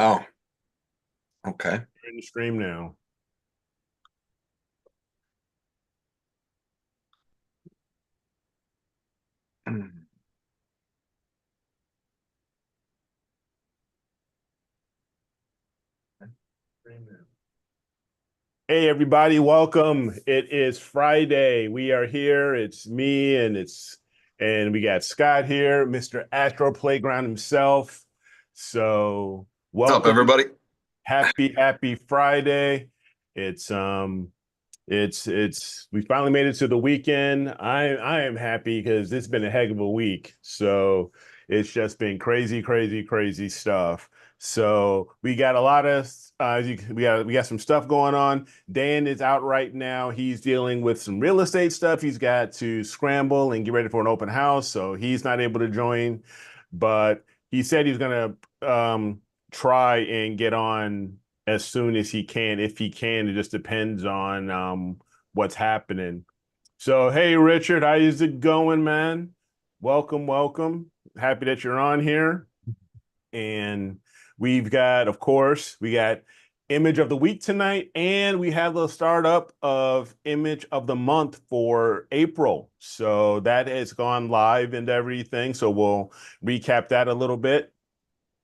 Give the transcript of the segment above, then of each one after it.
Oh, okay. We're in the stream now. Hey everybody, welcome. It is Friday. We are here. It's me and we got Scott here, Mr. Astro Playground himself. So What's up, welcome. everybody? Happy Friday. It's we finally made it to the weekend. I am happy because it's been a heck of a week. So it's just been crazy stuff. So we got a lot of we got some stuff going on. Dan is out right now. He's dealing with some real estate stuff. He's got to scramble and get ready for an open house, so he's not able to join. But he said he's gonna try and get on as soon as he can, if he can. It just depends on what's happening. So, hey, Richard, how is it going, man? Welcome. Happy that you're on here. And we've got, of course, we got image of the week tonight, and we have the startup of image of the month for April. So that has gone live and everything. So we'll recap that a little bit.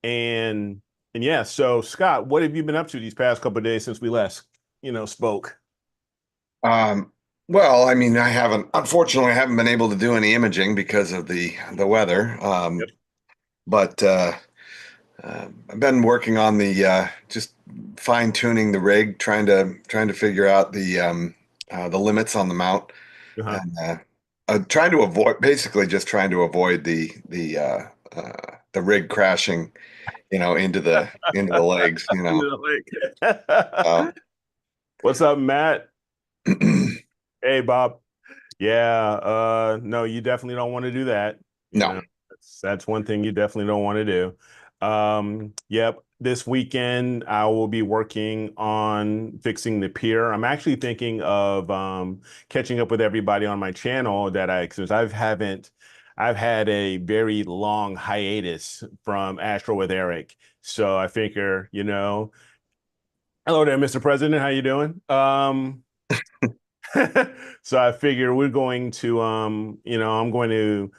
And yeah, so Scott, what have you been up to these past couple of days since we last, spoke? Um, well, I mean, unfortunately, I haven't been able to do any imaging because of the weather. Yep. But I've been working on the just fine tuning the rig, trying to figure out the limits on the mount, Uh-huh. and trying to avoid basically just trying to avoid the rig crashing, into the legs, Um, What's up, Matt? Hey, Bob. Yeah, no, you definitely don't want to do that. You no. know, that's one thing you definitely don't want to do. Yep, this weekend I will be working on fixing the pier. I'm actually thinking of catching up with everybody on my channel since I've had a very long hiatus from Astro with Eric. So I figure, hello there, Mr. President, how you doing? So I figure we're going to I'm going to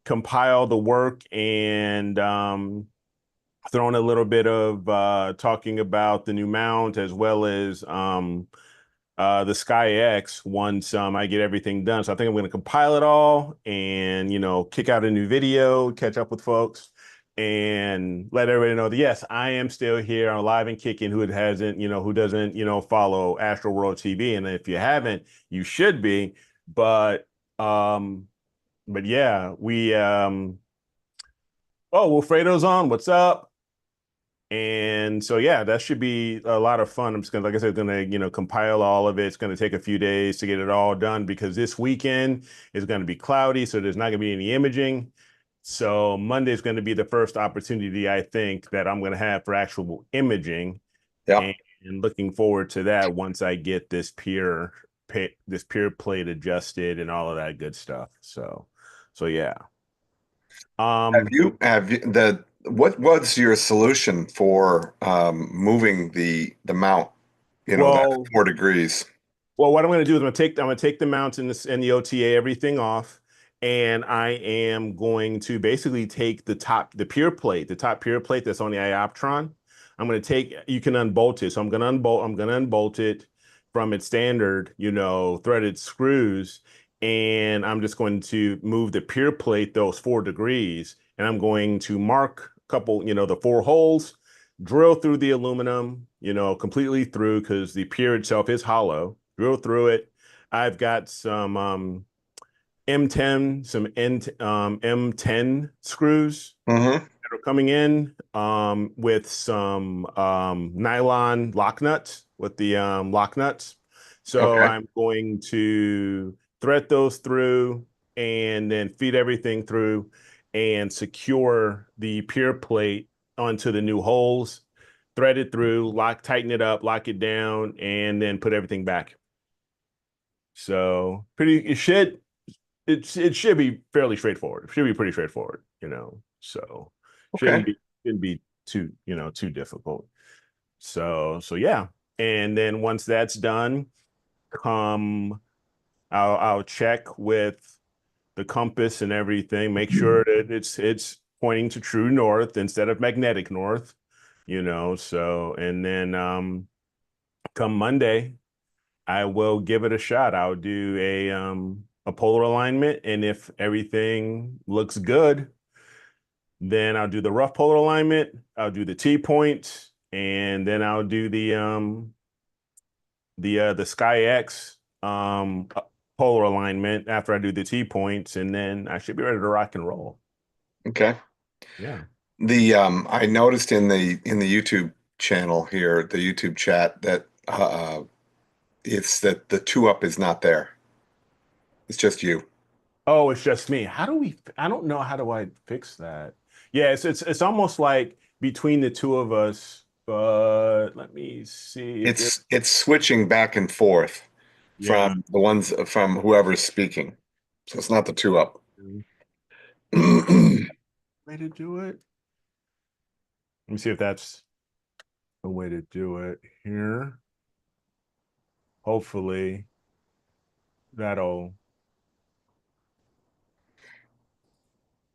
compile the work and throw in a little bit of talking about the new mount as well as the Sky X once I get everything done. So I think I'm going to compile it all and kick out a new video, catch up with folks, and let everybody know that yes, I am still here, I'm alive and kicking. Who doesn't follow AstroWorld TV, and if you haven't, you should be. But um, but yeah, we oh, Wilfredo's on. What's up? And so, yeah, that should be a lot of fun. I'm just gonna, like I said, gonna, compile all of it. It's gonna take a few days to get it all done because this weekend is gonna be cloudy, so there's not gonna be any imaging. So Monday is gonna be the first opportunity I think that I'm gonna have for actual imaging, Yeah. and looking forward to that once I get this pier plate adjusted and all of that good stuff. So yeah. Have Um, you have you, the what was your solution for moving the mount, that well, 4 degrees? Well, what I'm going to do is I'm going to take the mounts and the OTA everything off, and I am going to basically take the top pier plate that's on the ioptron. I'm going to take You can unbolt it, so I'm going to unbolt it from its standard, threaded screws, and I'm just going to move the pier plate those 4 degrees, and I'm going to mark a couple, the 4 holes, drill through the aluminum, completely through because the pier itself is hollow, drill through it. I've got some M10 screws Hmm. that are coming in with some nylon lock nuts with the lock nuts. So Okay. I'm going to thread those through and then feed everything through and secure the pier plate onto the new holes, thread it through, tighten it up, lock it down, and then put everything back. So it should be fairly straightforward. It should be pretty straightforward. So Okay. shouldn't be too difficult. So yeah. And then once that's done, come I'll check with the compass and everything, make sure that it's pointing to true north instead of magnetic north, so and then come Monday, I will give it a shot. I'll do a polar alignment, and if everything looks good, then I'll do the rough polar alignment, I'll do the T-point, and then I'll do the Sky X polar alignment after I do the T-points, and then I should be ready to rock and roll. Okay. Yeah. The I noticed in the YouTube channel here, the YouTube chat, that it's that the two up is not there. It's just you. Oh, it's just me. I don't know, how do I fix that? Yeah, it's almost like between the two of us, but let me see. It's switching back and forth Yeah. from the ones from whoever's speaking. So it's not the two up. Way to do it. Let me see if that's a way to do it here. Hopefully that'll.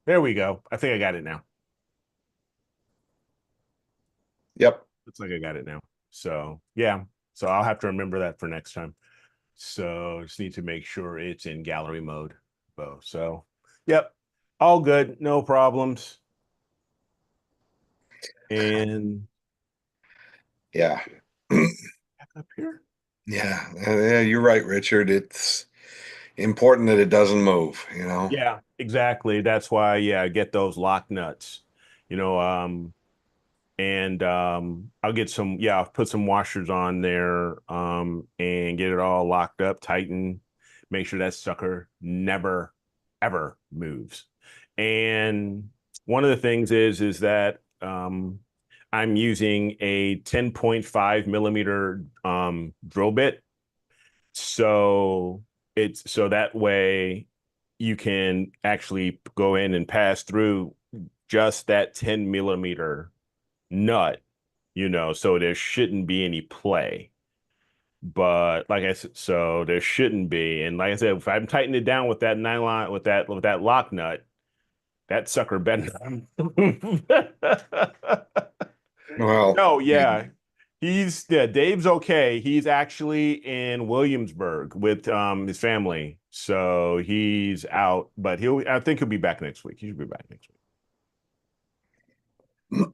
There we go. I think I got it now. Yep. Looks like I got it now. So yeah. So I'll have to remember that for next time. So just need to make sure it's in gallery mode. So yep. All good. No problems. And Yeah. back up here. Yeah. Yeah, you're right, Richard. It's important that it doesn't move, Yeah, exactly. That's why, yeah, get those lock nuts. You know, and I'll get I'll put some washers on there and get it all locked up, tighten, make sure that sucker never ever moves. And one of the things is that I'm using a 10.5 millimeter drill bit. So so that way you can actually go in and pass through just that 10 millimeter nut, so there shouldn't be any play. But like I said, so there shouldn't be. And like I said, if I'm tightening it down with that nylon, with that lock nut, that sucker better. Well, No, yeah. Dave's okay. He's actually in Williamsburg with his family. So he's out, but I think he'll be back next week. He should be back next week.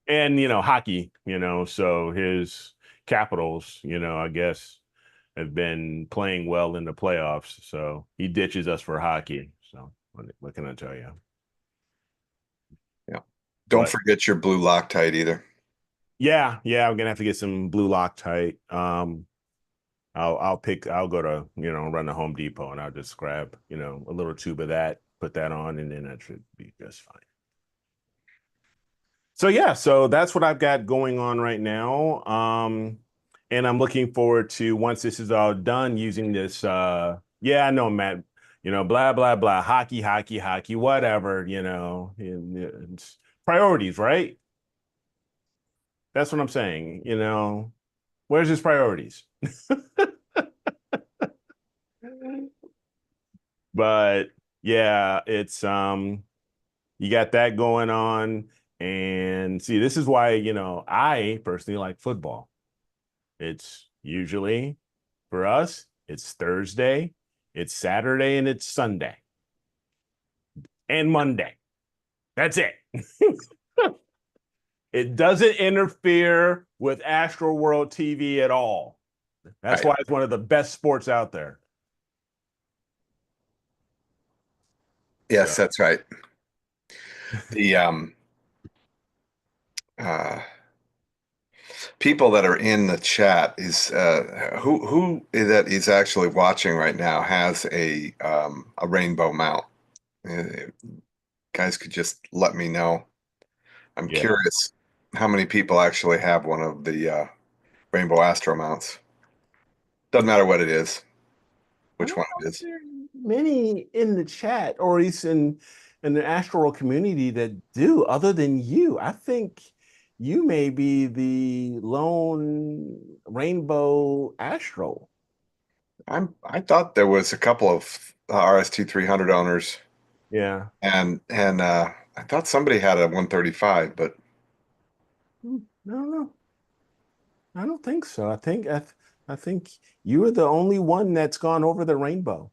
And hockey, so his Capitals, I guess have been playing well in the playoffs. So he ditches us for hockey. So what can I tell you? yeah. Don't But forget your blue Loctite either. yeah, I'm gonna have to get some blue Loctite. I'll go to, run to Home Depot and I'll just grab, a little tube of that, put that on, and then that should be just fine. So yeah, so that's what I've got going on right now. And I'm looking forward to, once this is all done, using this yeah, I know, Matt, blah blah blah, hockey, whatever, it's priorities, right? That's what I'm saying, where's his priorities? But yeah, it's you got that going on. And see, this is why, I personally like football. It's usually, for us, it's Thursday, it's Saturday, and it's Sunday and Monday. That's it. It doesn't interfere with AstroWorld TV at all. That's Right. why it's one of the best sports out there. So Yes, that's right. The uh people that are in the chat is who that is actually watching right now has a rainbow mount. Uh, Guys could just let me know. I'm yeah. curious how many people actually have one of the rainbow astro mounts. Doesn't matter what it is, I which don't one know it if is. there's many in the chat, or at least in in the AstroWorld community that do, other than you. I think you may be the lone rainbow Astro. I thought there was a couple of RST 300 owners, Yeah. and I thought somebody had a 135, but I don't know. I don't think so. I think you are the only one that's gone over the rainbow.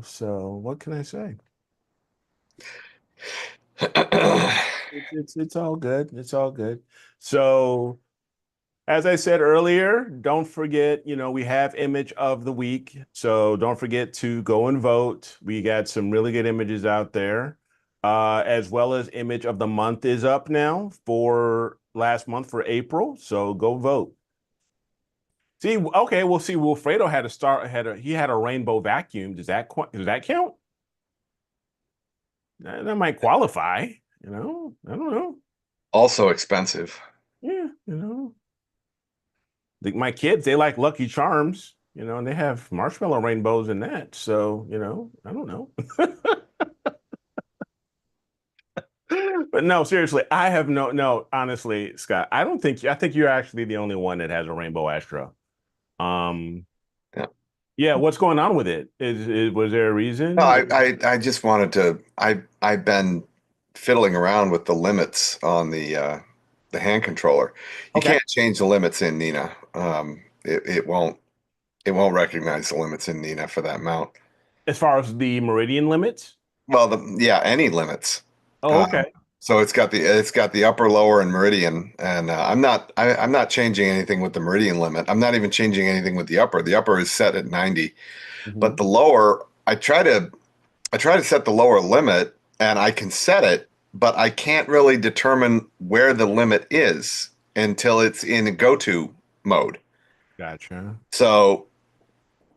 So what can I say? It's all good. It's all good. So as I said earlier, don't forget, we have image of the week. So don't forget to go and vote. We got some really good images out there. As well as image of the month is up now for last month for April. So go vote. See, okay, we'll see. Wilfredo he had a rainbow vacuum. Does that count? That might qualify, I don't know. also expensive. Yeah, my kids, they like Lucky Charms, and they have marshmallow rainbows in that. So, I don't know. But no, seriously, I have no, honestly, Scott, I think you're actually the only one that has a rainbow Astro. Um, Yeah. yeah, what's going on with it? Was there a No, reason? I just wanted to. I've been fiddling around with the limits on the hand controller. You Okay. can't change the limits in Nina. It won't recognize the limits in Nina for that mount. As far as the meridian limits? Well, yeah, any limits. Oh, Um, okay. so it's got the upper, lower, and meridian, and I'm not changing anything with the meridian limit. I'm not even changing anything with the upper. The upper is set at 90, but Mhm. the lower, I try to set the lower limit, and I can set it, but I can't really determine where the limit is until it's in a go-to mode. Gotcha. So,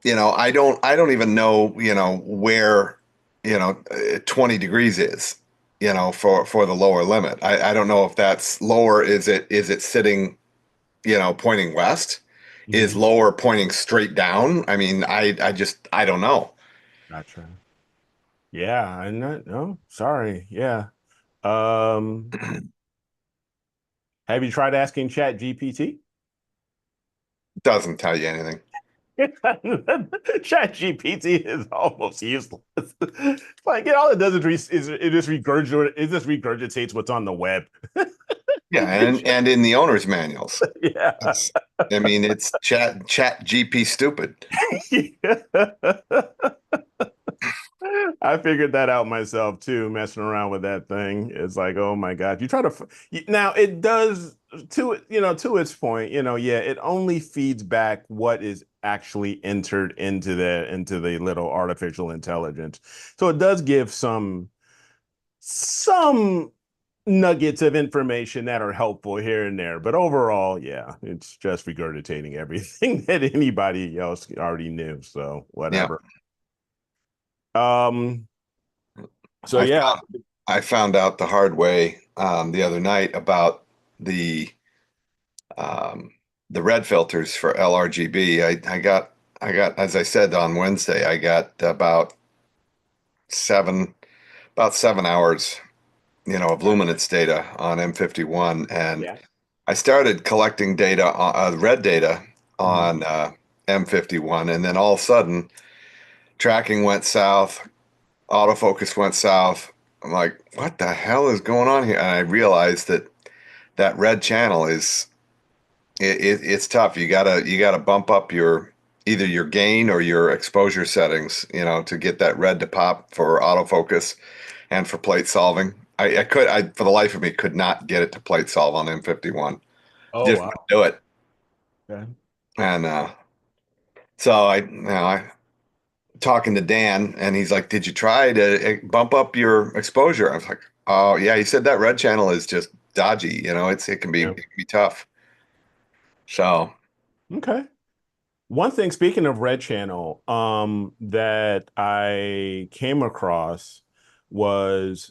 I don't even know, where, 20 degrees is, for the lower limit. I don't know if that's lower. Is it sitting, pointing west? Is Mhm. lower pointing straight down? I mean, I don't know. Gotcha. Yeah, I'm not, no, sorry. Yeah. Um, have you tried asking Chat GPT? Doesn't tell you anything. Chat GPT is almost useless. Like all it does is it just regurgitates what's on the web. Yeah, and in the owner's manuals. Yeah. It's, I mean, it's chat GP stupid. I figured that out myself too, messing around with that thing. It's like, oh my God. You try to now it does to its point, yeah, it only feeds back what is actually entered into the little artificial intelligence. So it does give some nuggets of information that are helpful here and there. But overall, yeah, it's just regurgitating everything that anybody else already knew. So Yeah. whatever. Um, so I yeah. found I found out the hard way the other night about the um, the red filters for LRGB. I got, as I said on Wednesday, I got seven about 7 hours, of luminance data on M51, and Yeah. I started collecting data, red data Mhm. on M51, and then all of a sudden tracking went south, autofocus went south. I'm like, what the hell is going on here? And I realized that red channel it's tough. You gotta bump up either your gain or your exposure settings, to get that red to pop for autofocus and for plate solving. I for the life of me could not get it to plate solve on M51. Oh Just wouldn't wow. do it. Okay. And so I talking to Dan, and he's like, "Did you try to bump up your exposure?" I was like, "Oh yeah." He said that red channel is just dodgy. It Yeah. can be tough. So Okay. One thing, speaking of Red Channel, that I came across was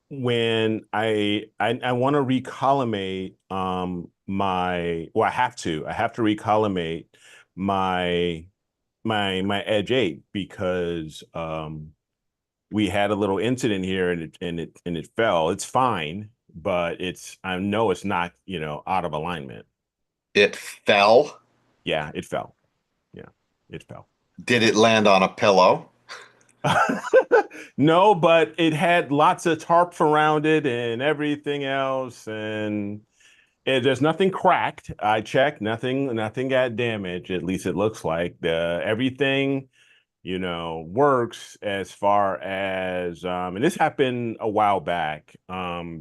when I want to recollimate I have to recollimate my my Edge 8 because we had a little incident here and it fell. It's fine, but I know it's not, out of alignment. It fell. Yeah, it fell. Yeah, it fell. Did it land on a pillow? No, but it had lots of tarps around it and everything else, and there's nothing cracked. I checked, nothing got damaged. At least it looks like the everything, works as far as and this happened a while back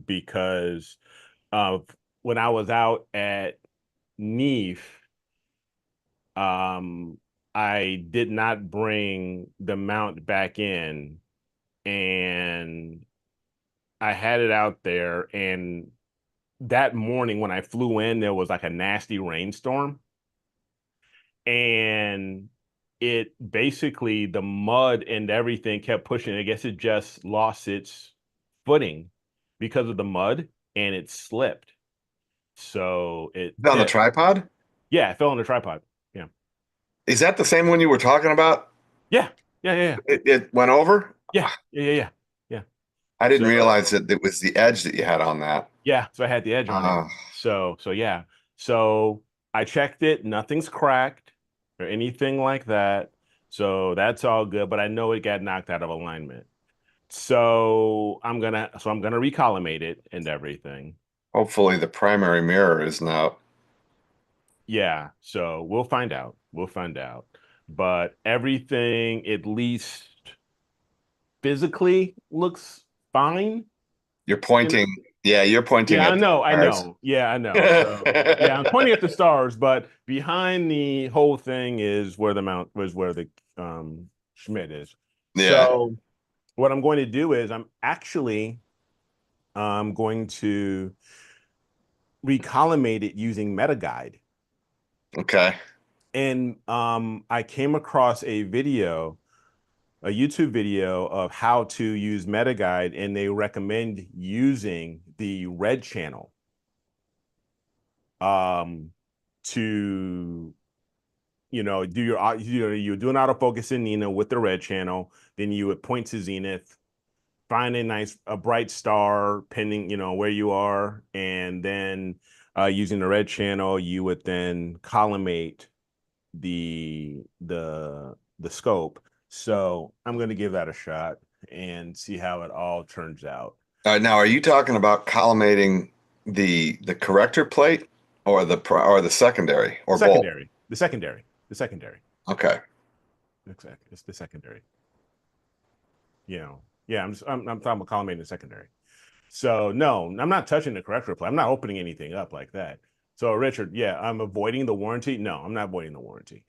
because of when I was out at Neef, um, I did not bring the mount back in, and I had it out there. And that morning when I flew in, there was like a nasty rainstorm, and it basically the mud and everything kept pushing. I guess it just lost its footing because of the mud, and it slipped. So it On the tipped. tripod? Yeah, it fell on the tripod. Yeah. Is that the same one you were talking about? Yeah. Yeah. Yeah. Yeah. It went over? Yeah. Yeah. Yeah. Yeah. Yeah. I didn't So realize that it was the edge that you had on that. yeah, so I had the edge on it. Uh, So yeah. So I checked it, nothing's cracked or anything like that. So that's all good, but I know it got knocked out of alignment. So I'm gonna recollimate it and everything. Hopefully the primary mirror is not. Yeah, so we'll find out. We'll find out. But everything, at least physically, looks fine. You're pointing. Yeah, you're pointing Yeah, at I the know, I stars. know. Yeah, I know. So yeah, I'm pointing at the stars, but behind the whole thing is where the mount was where the Schmidt is. Yeah. So what I'm going to do is I'm actually going to recollimate it using Metaguide. Okay. And I came across a YouTube video of how to use Metaguide, and they recommend using the red channel to do you're doing autofocus in Nina with the red channel, then you would point to zenith, find a bright star pending where you are, and then using the red channel you would then collimate the scope. So I'm going to give that a shot and see how it all turns out. Now, are you talking about collimating the corrector plate or the secondary or both? The secondary. Okay. Exactly, it's the secondary. Yeah, I'm talking about collimating the secondary. So no, I'm not touching the corrector plate. I'm not opening anything up like that. So Richard, yeah, I'm avoiding the warranty. No, I'm not avoiding the warranty.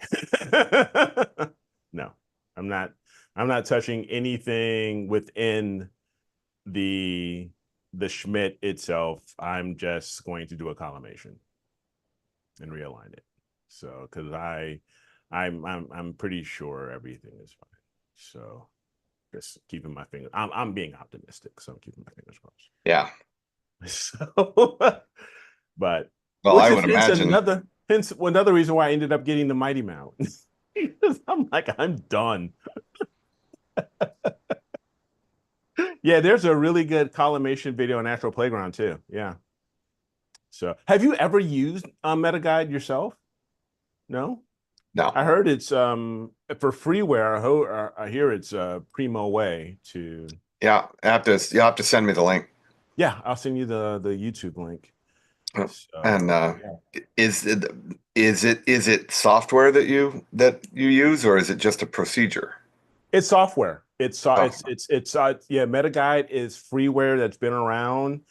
No, I'm not. I'm not touching anything within the the Schmidt itself. I'm just going to do a collimation and realign it. So because I'm pretty sure everything is fine. So just keeping my fingers. I'm being optimistic, so I'm keeping my fingers crossed. Yeah. So, but Well, which I is would imagine. hence another reason why I ended up getting the Mighty Mount. Because I'm like, I'm done. Yeah, there's a really good collimation video on Astro Playground too. Yeah. So, have you ever used Metaguide yourself? No. No. I heard it's for freeware. I hear it's a primo way to. Yeah. You have to send me the link. Yeah, I'll send you the YouTube link. And So yeah. is it is it software that you use, or is it just a procedure? It's software. Software. Yeah, Metaguide is freeware that's been around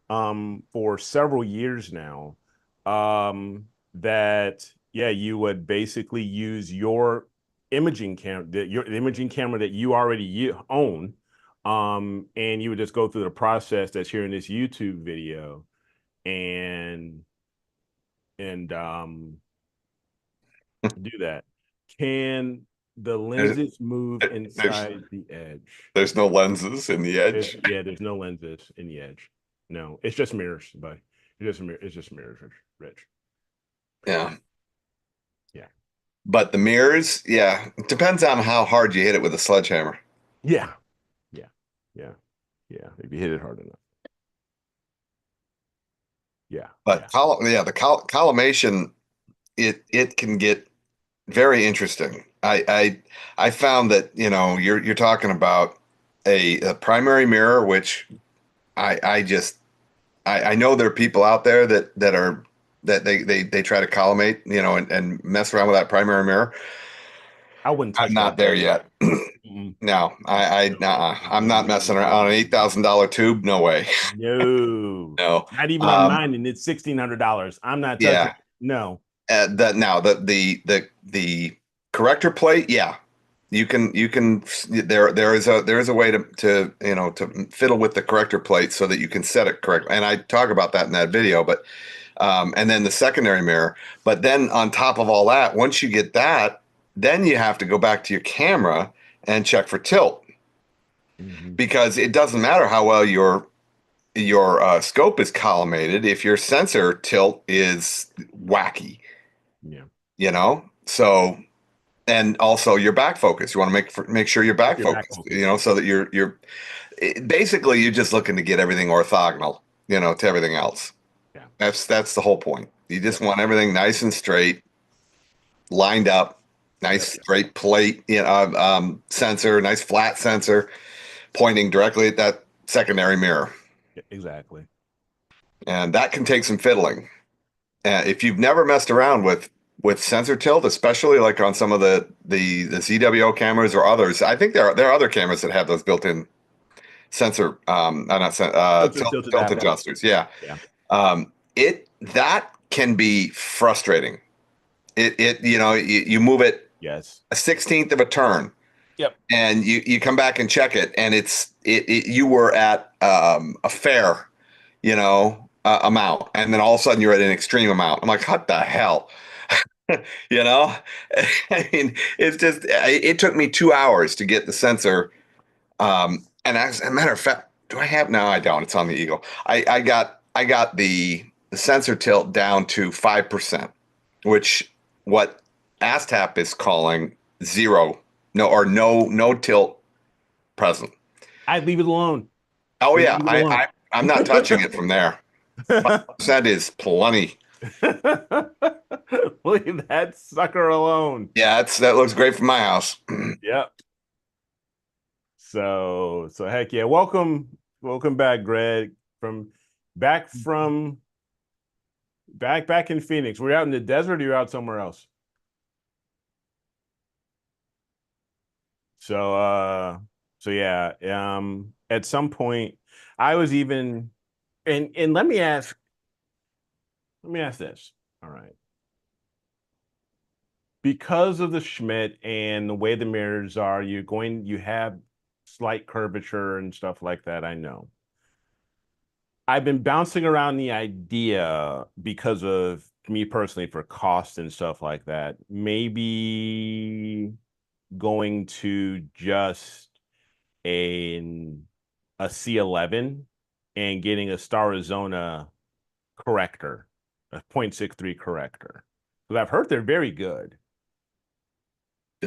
for several years now. That yeah, you would basically use your imaging camera that you already own, and you would just go through the process that's here in this YouTube video, and and do that. Can the There's, lenses move there's inside the edge? there's no lenses in the edge. Yeah, there's no lenses in the edge. No, it's just mirrors, but it's just mirrors, Rich. Yeah. Yeah. But the mirrors, yeah, it depends on how hard you hit it with a sledgehammer. Yeah. Yeah. Yeah. Yeah. If you hit it hard enough. Yeah. But Yeah. collimation, it can get very interesting. I found that, you're talking about a primary mirror, which I know there are people out there that they try to collimate, and mess around with that primary mirror. I wouldn't I'm touch not that. there yet. Mm-mm. No, I'm not messing around on an No. $8,000 tube. No way. No. No. Not even on Um, mine, and it's $1,600. I'm not touching yeah. it. No. The corrector plate, yeah, you can there is a way to fiddle with the corrector plate so that you can set it correctly. And I talk about that in that video, but and then the secondary mirror. But then on top of all that, once you get that, then you have to go back to your camera and check for tilt, Mhm. because it doesn't matter how well your scope is collimated if your sensor tilt is wacky, Yeah. So, and also your back focus. You want to make sure you're Check back your back focused, focus. so that basically you're just looking to get everything orthogonal, to everything else. Yeah. That's the whole point. You just Yep. want everything nice and straight, lined up, Yep. nice straight plate, sensor, nice flat sensor pointing directly at that secondary mirror. Exactly. And that can take some fiddling. If you've never messed around with sensor tilt, especially like on some of the ZWO cameras or others, I think there are other cameras that have those built-in sensor, not Filter tilted tilt aperture. adjusters. Yeah, Yeah. it that can be frustrating. You move it Yes. a 16th of a turn, Yep. and you come back and check it, and you were at a fair, amount, and then all of a sudden you're at an extreme amount. I'm like, what the hell? You know, I mean, it's just, it took me 2 hours to get the sensor. And as a matter of fact, do I have? No, I don't. It's on the Eagle. I got the sensor tilt down to 5%, which what ASTAP is calling zero, no tilt present. I'd leave it alone. Oh Just yeah, leave it alone. I'm not touching it from there. 5% is plenty. Leave that sucker alone. Yeah, that looks great for my house. Yep. So heck yeah. Welcome back, Greg. From back in Phoenix. Were you out in the desert or you out somewhere else? So so yeah, at some point I was even and let me ask this. All right. Because of the Schmidt and the way the mirrors are, you have slight curvature and stuff like that, I know. I've been bouncing around the idea because of me personally for cost and stuff like that. Maybe going to just a C11 and getting a Stara corrector, a 0.63 corrector. Because I've heard they're very good.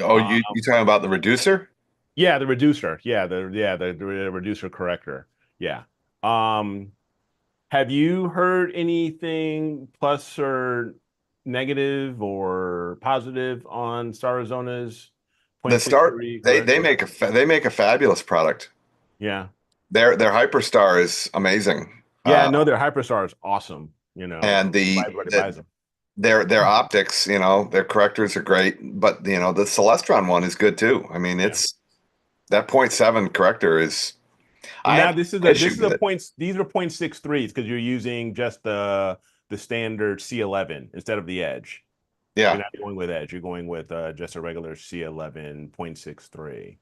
Oh, Uh, you talking about the reducer? yeah, the reducer. The reducer corrector. Yeah. Um, have you heard anything plus or negative or positive on Starazona's The Star 0.63 they corrector? make a fabulous product. Yeah. Their Hyperstar is amazing. Yeah, no, their Hyperstar is awesome. And Everybody buys them. their optics, their correctors are great, but the Celestron one is good too. I mean, Yeah. it's that point 0.7 corrector is, And I now have no this issue is a with it. points. These are 0.63s because you're using just the standard C11 instead of the Edge. You're Yeah. not going with Edge. You're going with just a regular C11 0.63. Oh,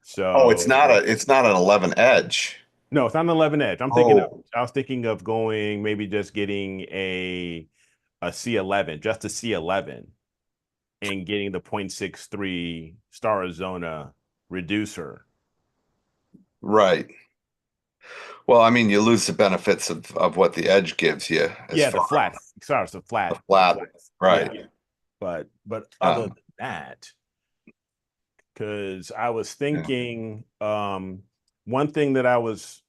So it's not an 11 Edge. no, it's not an 11 Edge. Oh, I was thinking of going maybe just getting a C11, just a C11, and getting the 0.63 Star Arizona reducer. right. Well, I mean, you lose the benefits of what the Edge gives you as Yeah, the far flat. Sorry, it's as the flat, flat. Yeah, right. but other Um, than that, because I was yeah. thinking, one thing that I understand,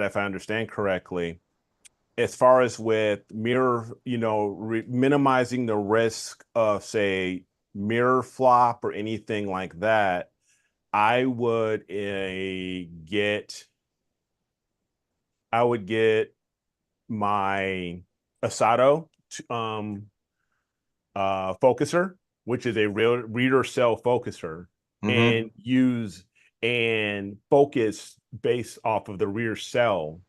if I understand correctly, as far as with mirror, minimizing the risk of, say, mirror flop or anything like that, I would I would get my Asato focuser, which is a real reader cell focuser, Hmm. and use and focus based off of the rear cell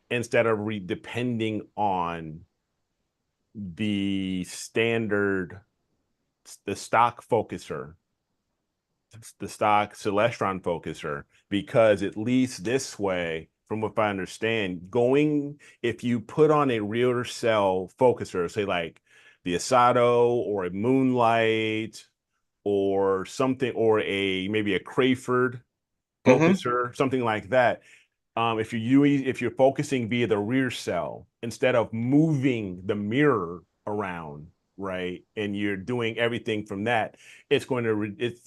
instead of depending on the standard, the stock focuser, the stock Celestron focuser, because at least this way, from what I understand, if you put on a rear cell focuser, say like the Asato or a Moonlight or something, or maybe a Crayford Hmm. focuser, something like that. If you're focusing via the rear cell instead of moving the mirror around, right, and you're doing everything from that, it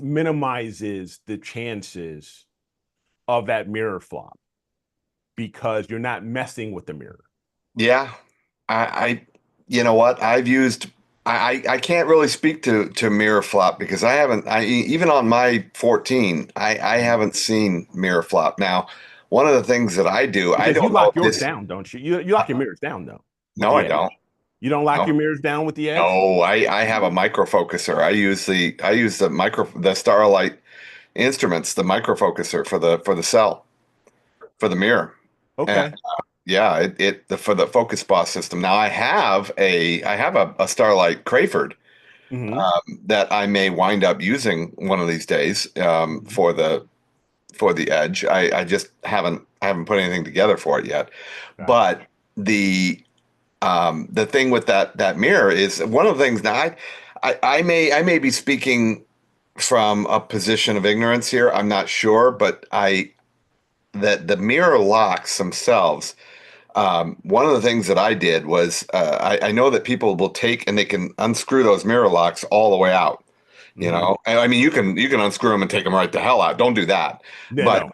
minimizes the chances of that mirror flop because you're not messing with the mirror. Yeah, I, you know what? I've used. I can't really speak to mirror flop because I haven't. Even on my 14, I haven't seen mirror flop. Now, one of the things that I do, I Because you don't know lock if yours this. down, don't you? You lock your mirrors down though with No, the I edge. don't. You don't lock No, your mirrors down with the edge? no. I have a micro focuser. I use the Starlight Instruments, the micro focuser for the cell for the mirror. And Okay. yeah, for the focus boss system. Now I have a Starlight Crayford Hmm. that I may wind up using one of these days for the edge. I just haven't put anything together for it yet. Okay. But the thing with that mirror is one of the things. Now I may be speaking from a position of ignorance here. I'm not sure, but I that the mirror locks themselves. One of the things that I did was I know that people will take and they can unscrew those mirror locks all the way out. Hmm. And I mean, you can unscrew them and take them right the hell out. Don't do that. Yeah, But no.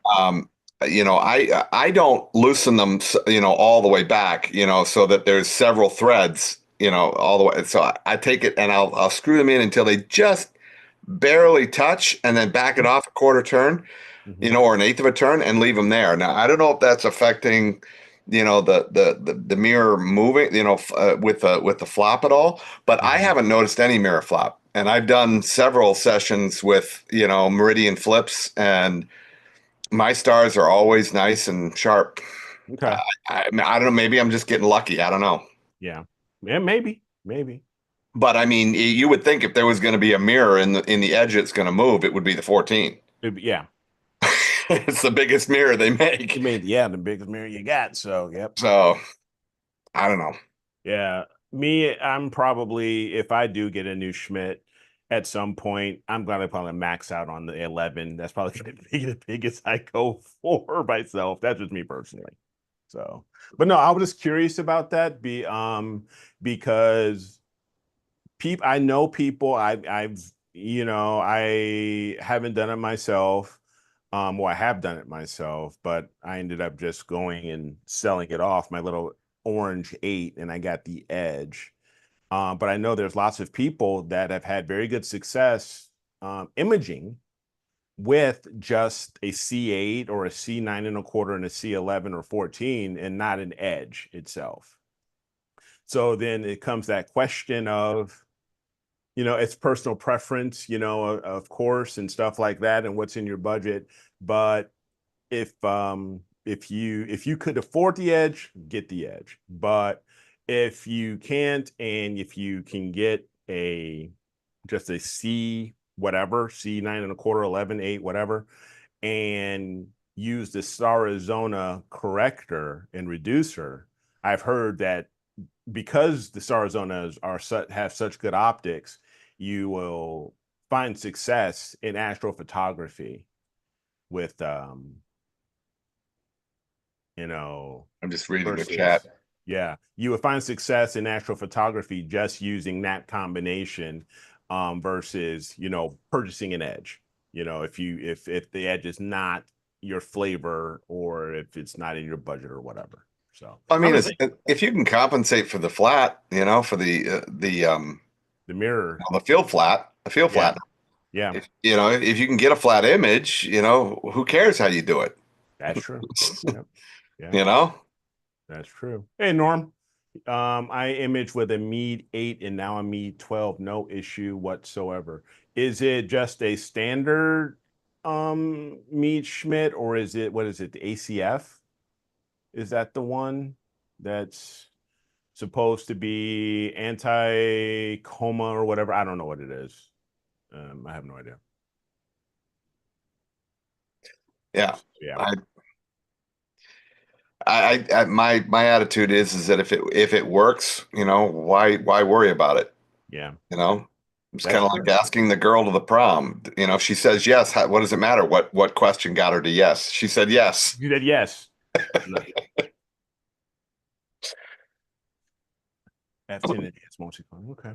I don't loosen them, all the way back, so that there's several threads, all the way. So I take it and I'll screw them in until they just barely touch, and then back it off a quarter turn, Hmm. or an eighth of a turn, and leave them there. Now I don't know if that's affecting, the mirror moving, with the flop at all, but I Hmm. haven't noticed any mirror flop. And I've done several sessions with, meridian flips, and my stars are always nice and sharp. Okay. I don't know. Maybe I'm just getting lucky. I don't know. Yeah. Yeah, maybe. Maybe. But I mean, you would think if there was going to be a mirror in the edge that's going to move, it would be the 14. Yeah. It's the biggest mirror they You make. made the biggest mirror you got. So yep. So I don't know. Yeah. I'm probably, if I do get a new Schmidt at some point, I'm gonna probably max out on the 11. That's probably gonna be the biggest I go for myself. That's just me personally. So, but no, I was just curious about that. Because I know people. I haven't done it myself. Well, I have done it myself, but I ended up just going and selling it off, my little orange 8, and I got the edge. But I know there's lots of people that have had very good success imaging with just a C8 or a C9 and a quarter and a C11 or 14 and not an edge itself. So then it comes that question of, it's personal preference, of course, and stuff like that, and what's in your budget. But if you could afford the edge, get the edge. But if you can't, and if you can get just a C whatever, C9 and a quarter, 11, 8, whatever, and use the Stara corrector and reducer, I've heard that because the Starazonas have such good optics, you will find success in astrophotography with you know I'm just reading the chat. versus, yeah, you would find success in astrophotography just using that combination versus purchasing an edge. You know, if the edge is not your flavor or if it's not in your budget or whatever. So I I'm mean, gonna say if you can compensate for the flat, for the mirror. the field flat, Yeah, yeah, if if you can get a flat image, who cares how you do it? that's true. Yep. Yeah, You know? that's true. Hey Norm, I image with a Mead 8 and now a Mead 12, no issue whatsoever. Is it just a standard Mead Schmidt or is it what is it, the ACF? Is that the one that's supposed to be anti-coma or whatever? I don't know what it is. I have no idea. Yeah. Yeah, I my attitude is that if it works, why worry about it? yeah, You know? It's kind that's of like true. asking the girl to the prom. If she says yes, what does it matter? What question got her to yes? She said yes. You said yes. No. F10 advanced mostly fun. Okay.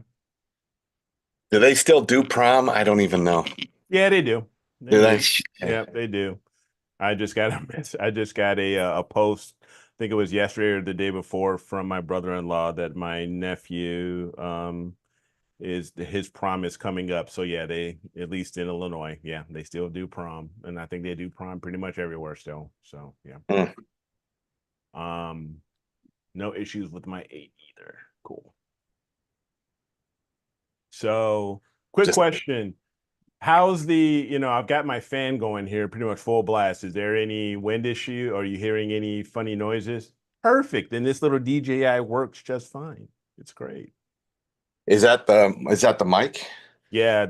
Do they still do prom? I don't even know. Yeah, they do. Do They they? do. Yeah, they do. I just got I just got a post. I think it was yesterday or the day before from my brother-in-law that my nephew is his prom is coming up. So yeah, they at least in Illinois, yeah, they still do prom, and I think they do prom pretty much everywhere still. So yeah, Hmm. um, no issues with my 8 either. Cool. So quick Just question. How's I've got my fan going here pretty much full blast. Is there any wind issue? Are you hearing any funny noises? Perfect. Then this little DJI works just fine. It's great. is that the mic? Yeah,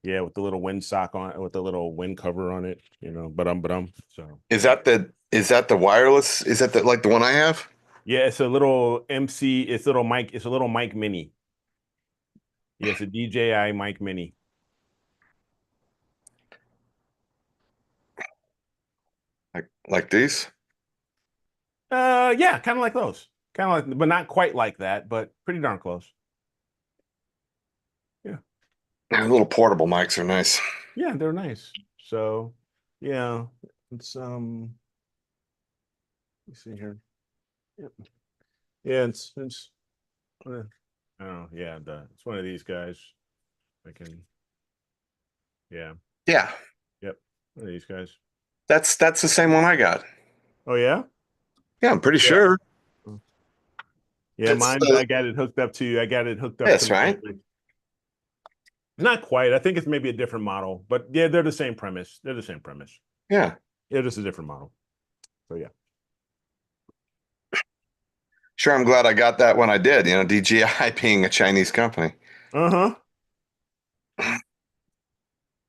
yeah, with the little wind sock on it, with the little wind cover on it, but so yeah. Is that the wireless? Is that like the one I have? Yeah, it's a little MC, it's a little mic mini. Yeah, it's a DJI mic mini. Like these? Yeah, kind of like those. Kind of like, but not quite like that, but pretty darn close. Yeah. Yeah, little portable mics are nice. Yeah, they're nice. So, yeah, it's let's see here. Yep. Yeah, it's oh yeah, it's one of these guys. I can yeah, Yeah, yep, one of these guys. that's the same one I got. Oh yeah, Yeah, I'm pretty yeah, sure. yeah. It's Mine's I got it hooked up to. I got it hooked up to this, right? not quite. I think it's maybe a different model, but yeah, they're the same premise. They're the same premise. Yeah. Yeah, just a different model. So yeah. Sure, I'm glad I got that when I did, DJI being a Chinese company. Uh-huh.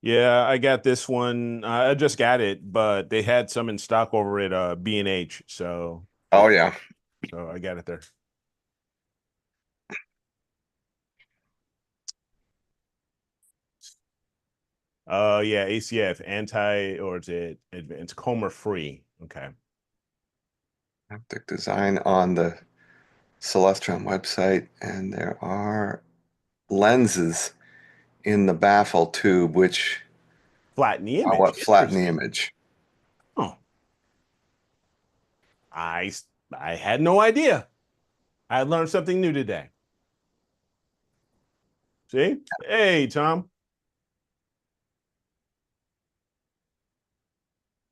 Yeah, I got this one. I just got it, but they had some in stock over at B&H, so Oh yeah, yeah. so I got it there. Yeah, ACF anti or is it advanced coma free? Okay. Haptic design on the Celestron website, and there are lenses in the baffle tube, which Flatten the are image. what flatten the Interesting. image. Oh, I I had no idea. I learned something new today. See? Hey, Tom.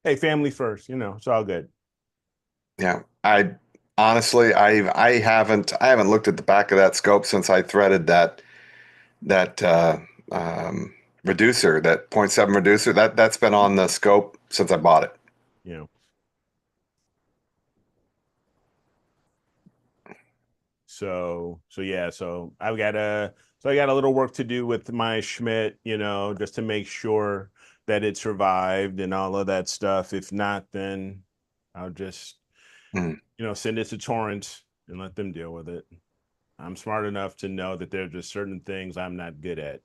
Hey, family first. It's all good. Yeah, I honestly, I haven't looked at the back of that scope since I threaded that reducer, that point 0.7 reducer. That's been on the scope since I bought it. You know. So yeah, so I got a little work to do with my Schmidt, just to make sure that it survived and all of that stuff. If not, then I'll just, Hmm. send it to Torrance and let them deal with it. I'm smart enough to know that there are just certain things I'm not good at.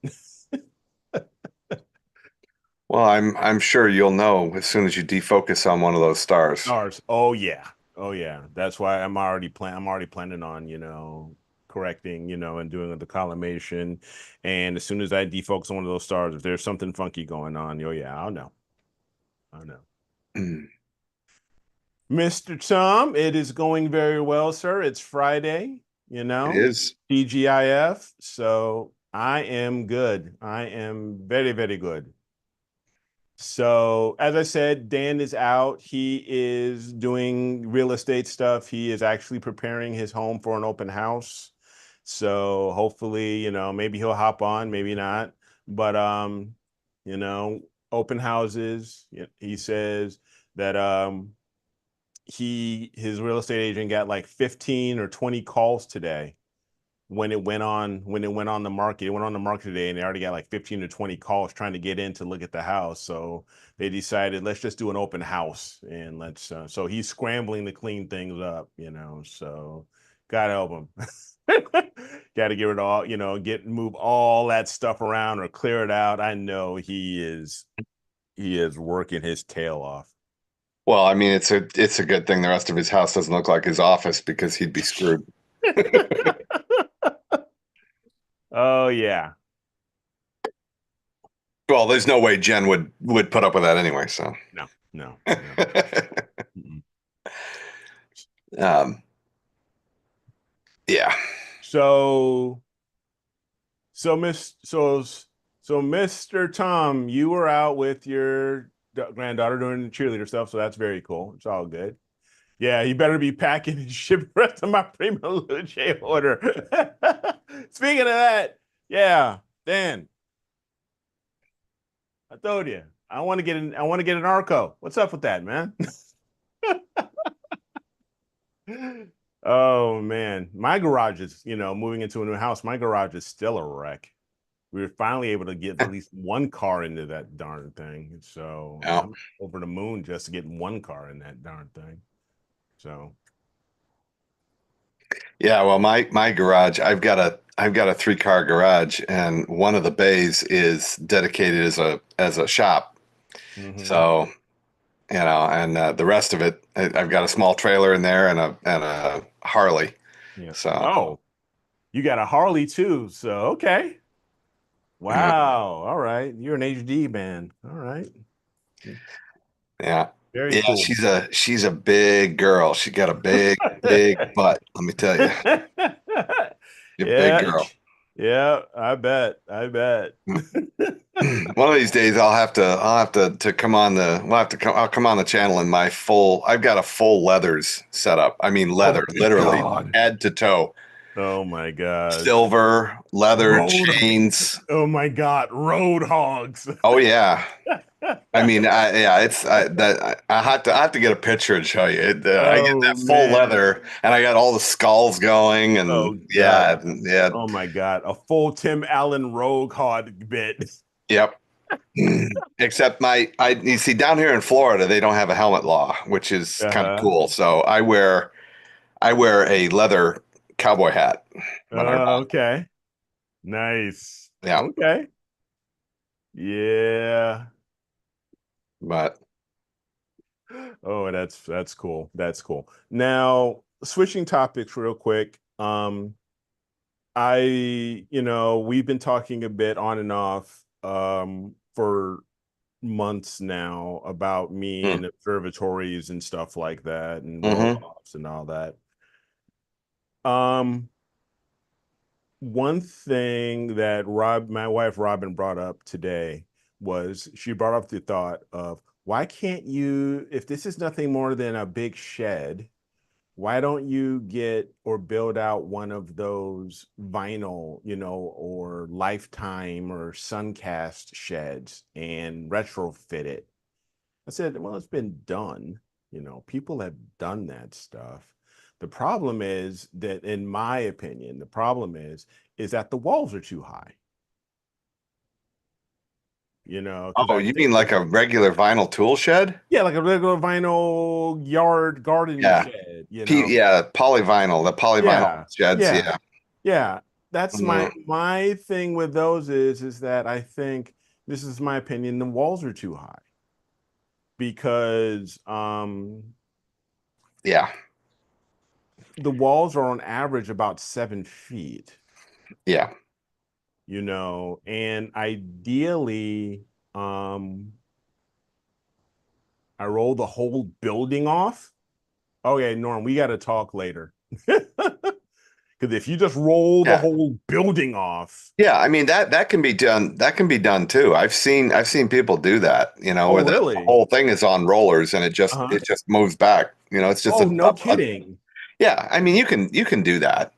Well, I'm sure you'll know as soon as you defocus on one of those stars. Ours. Oh yeah. Oh yeah. That's why I'm already planning on, correcting, and doing the collimation. And as soon as I defocus on one of those stars, if there's something funky going on, oh yeah, I'll know. I know. Mm. Mr. Tom, it is going very well, sir. It's Friday, It is. TGIF. So I am good. I am very, very good. So, as I said, Dan is out. He is doing real estate stuff. He is actually preparing his home for an open house. So, hopefully, maybe he'll hop on, maybe not. But you know, open houses, he says that his real estate agent got like 15 or 20 calls today when it went on the market. It went on the market today, and they already got like 15 to 20 calls trying to get in to look at the house. So they decided, let's just do an open house, and let's so he's scrambling to clean things up, so gotta help him. Got to get rid of all, move all that stuff around or clear it out. I know he is working his tail off. Well, I mean, it's a good thing the rest of his house doesn't look like his office because he'd be screwed. Oh yeah. Well, there's no way Jen would put up with that anyway, so. No, no, no. Mm-mm. um, yeah. So So, Mr. Tom, you were out with your granddaughter doing the cheerleader stuff, so that's very cool. It's all good. Yeah, you better be packing and ship the rest of my Prima Luce order. Speaking of that, yeah, Dan, I told you I want to get an Arco. What's up with that, man? Oh man, my garage is, moving into a new house. My garage is still a wreck. We were finally able to get at least one car into that darn thing. So Yeah. I'm over the moon just to get one car in that darn thing. So Yeah, well, my garage, I've got a 3-car garage, and one of the bays is dedicated as a shop. mhm. So, and the rest of it, I've got a small trailer in there and a Harley. Yeah. So, Oh, you got a Harley too. So okay. yeah, Wow. All right. You're an HD man. All right. yeah, Very yeah. cool. She's a big girl. She got a big butt. Let me tell you, she's a big Yeah. girl. Yeah, I bet. I bet. One of these days I'll have to come on the I'll come on the channel in my full I've got a full leathers setup. I mean Oh leather, my literally God. head to toe. Oh my God. Silver, leather Road. chains. Oh my God. Road hogs. Oh yeah. I mean, yeah, it's I have to get a picture and show you. I get Oh that full man. leather, and I got all the skulls going, and Oh God. yeah, yeah, Oh my God. A full Tim Allen rogue hog bit. yep. Except you see down here in Florida, they don't have a helmet law, which is kind of Uh-huh. cool. So I wear a leather cowboy hat when I ride. Okay. Nice. Yeah, Okay. Yeah. but Oh, that's cool. That's cool. Now, switching topics real quick. We've been talking a bit on and off for months now about me mm, and observatories and stuff like that and hmm roll-offs and all that. Um, One thing that my wife Robin brought up today was she brought up the thought of why can't you, if this is nothing more than a big shed, why don't you get or build out one of those vinyl, or lifetime or suncast sheds and retrofit it? I said, well, it's been done. People have done that stuff. The problem is that, in my opinion, the problem is that the walls are too high. Because Oh, I you think mean like a regular vinyl tool shed? yeah, like a regular vinyl yard garden Yeah, shed. Yeah, polyvinyl, the polyvinyl Yeah, sheds. yeah, Yeah. yeah. That's my Mm, my thing with those is that I think this is my opinion. The walls are too high because yeah, the walls are on average about 7 feet, Yeah. and ideally, um, I roll the whole building off. Okay, Norm, we got to talk later. Because if you just roll the Yeah. whole building off. Yeah, I mean that can be done. That can be done too. I've seen people do that, Oh, where the really? whole thing is on rollers and it just Uh-huh. it just moves back. It's just Oh, no kidding. yeah, I mean you can do that.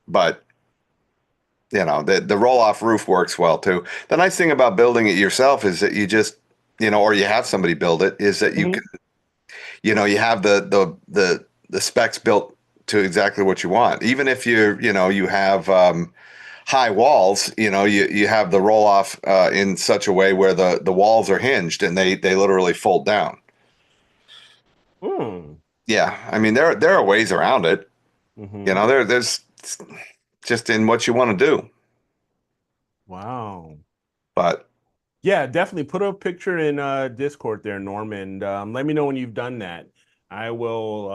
But the roll off roof works well too. The nice thing about building it yourself is that you just, or you have somebody build it, is that you Mhm. can, you have the specs built to exactly what you want. Even if you have high walls, you have the roll off in such a way where the walls are hinged and they literally fold down. Mm. Yeah, I mean there are ways around it. Hmm. There's just in what you want to do. Wow. But Yeah, definitely put a picture in Discord there, Norm, and let me know when you've done that. I will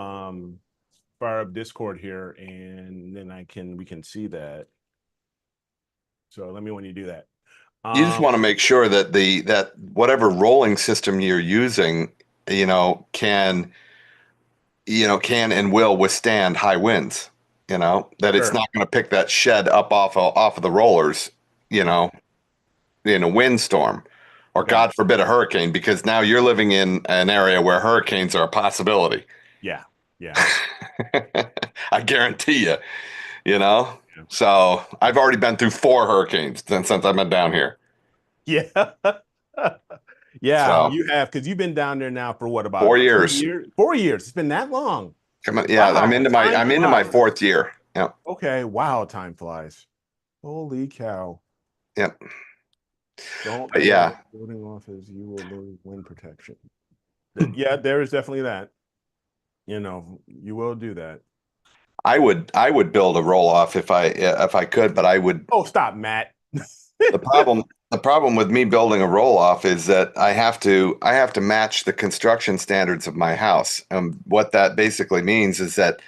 fire up Discord here and then we can see that. So let me know when you do that. you just Um, want to make sure that that whatever rolling system you're using, you know, can can and will withstand high winds. That it's sure. not going to pick that shed up off of the rollers, you Mhm. know, in a windstorm, or Got God forbid a hurricane, because now you're living in an area where hurricanes are a possibility. Yeah. Yeah. I guarantee you, you know. Yeah. So I've already been through four hurricanes since I've been down here. Yeah. Yeah, So you have because you've been down there now for what, about four 2 years? years. 4 years. It's been that long. Come on, yeah, I'm Wow, into my time I'm into my flies. fourth year. Yep, Okay, wow, time flies. Holy cow. yep. Don't But roll yeah, the building off as you will lose wind protection. Yeah, there is definitely that. You will do that. I would build a roll off if I could, but I would. Oh, stop, Matt. The problem the problem with me building a roll off is that I have to match the construction standards of my house. What that basically means is that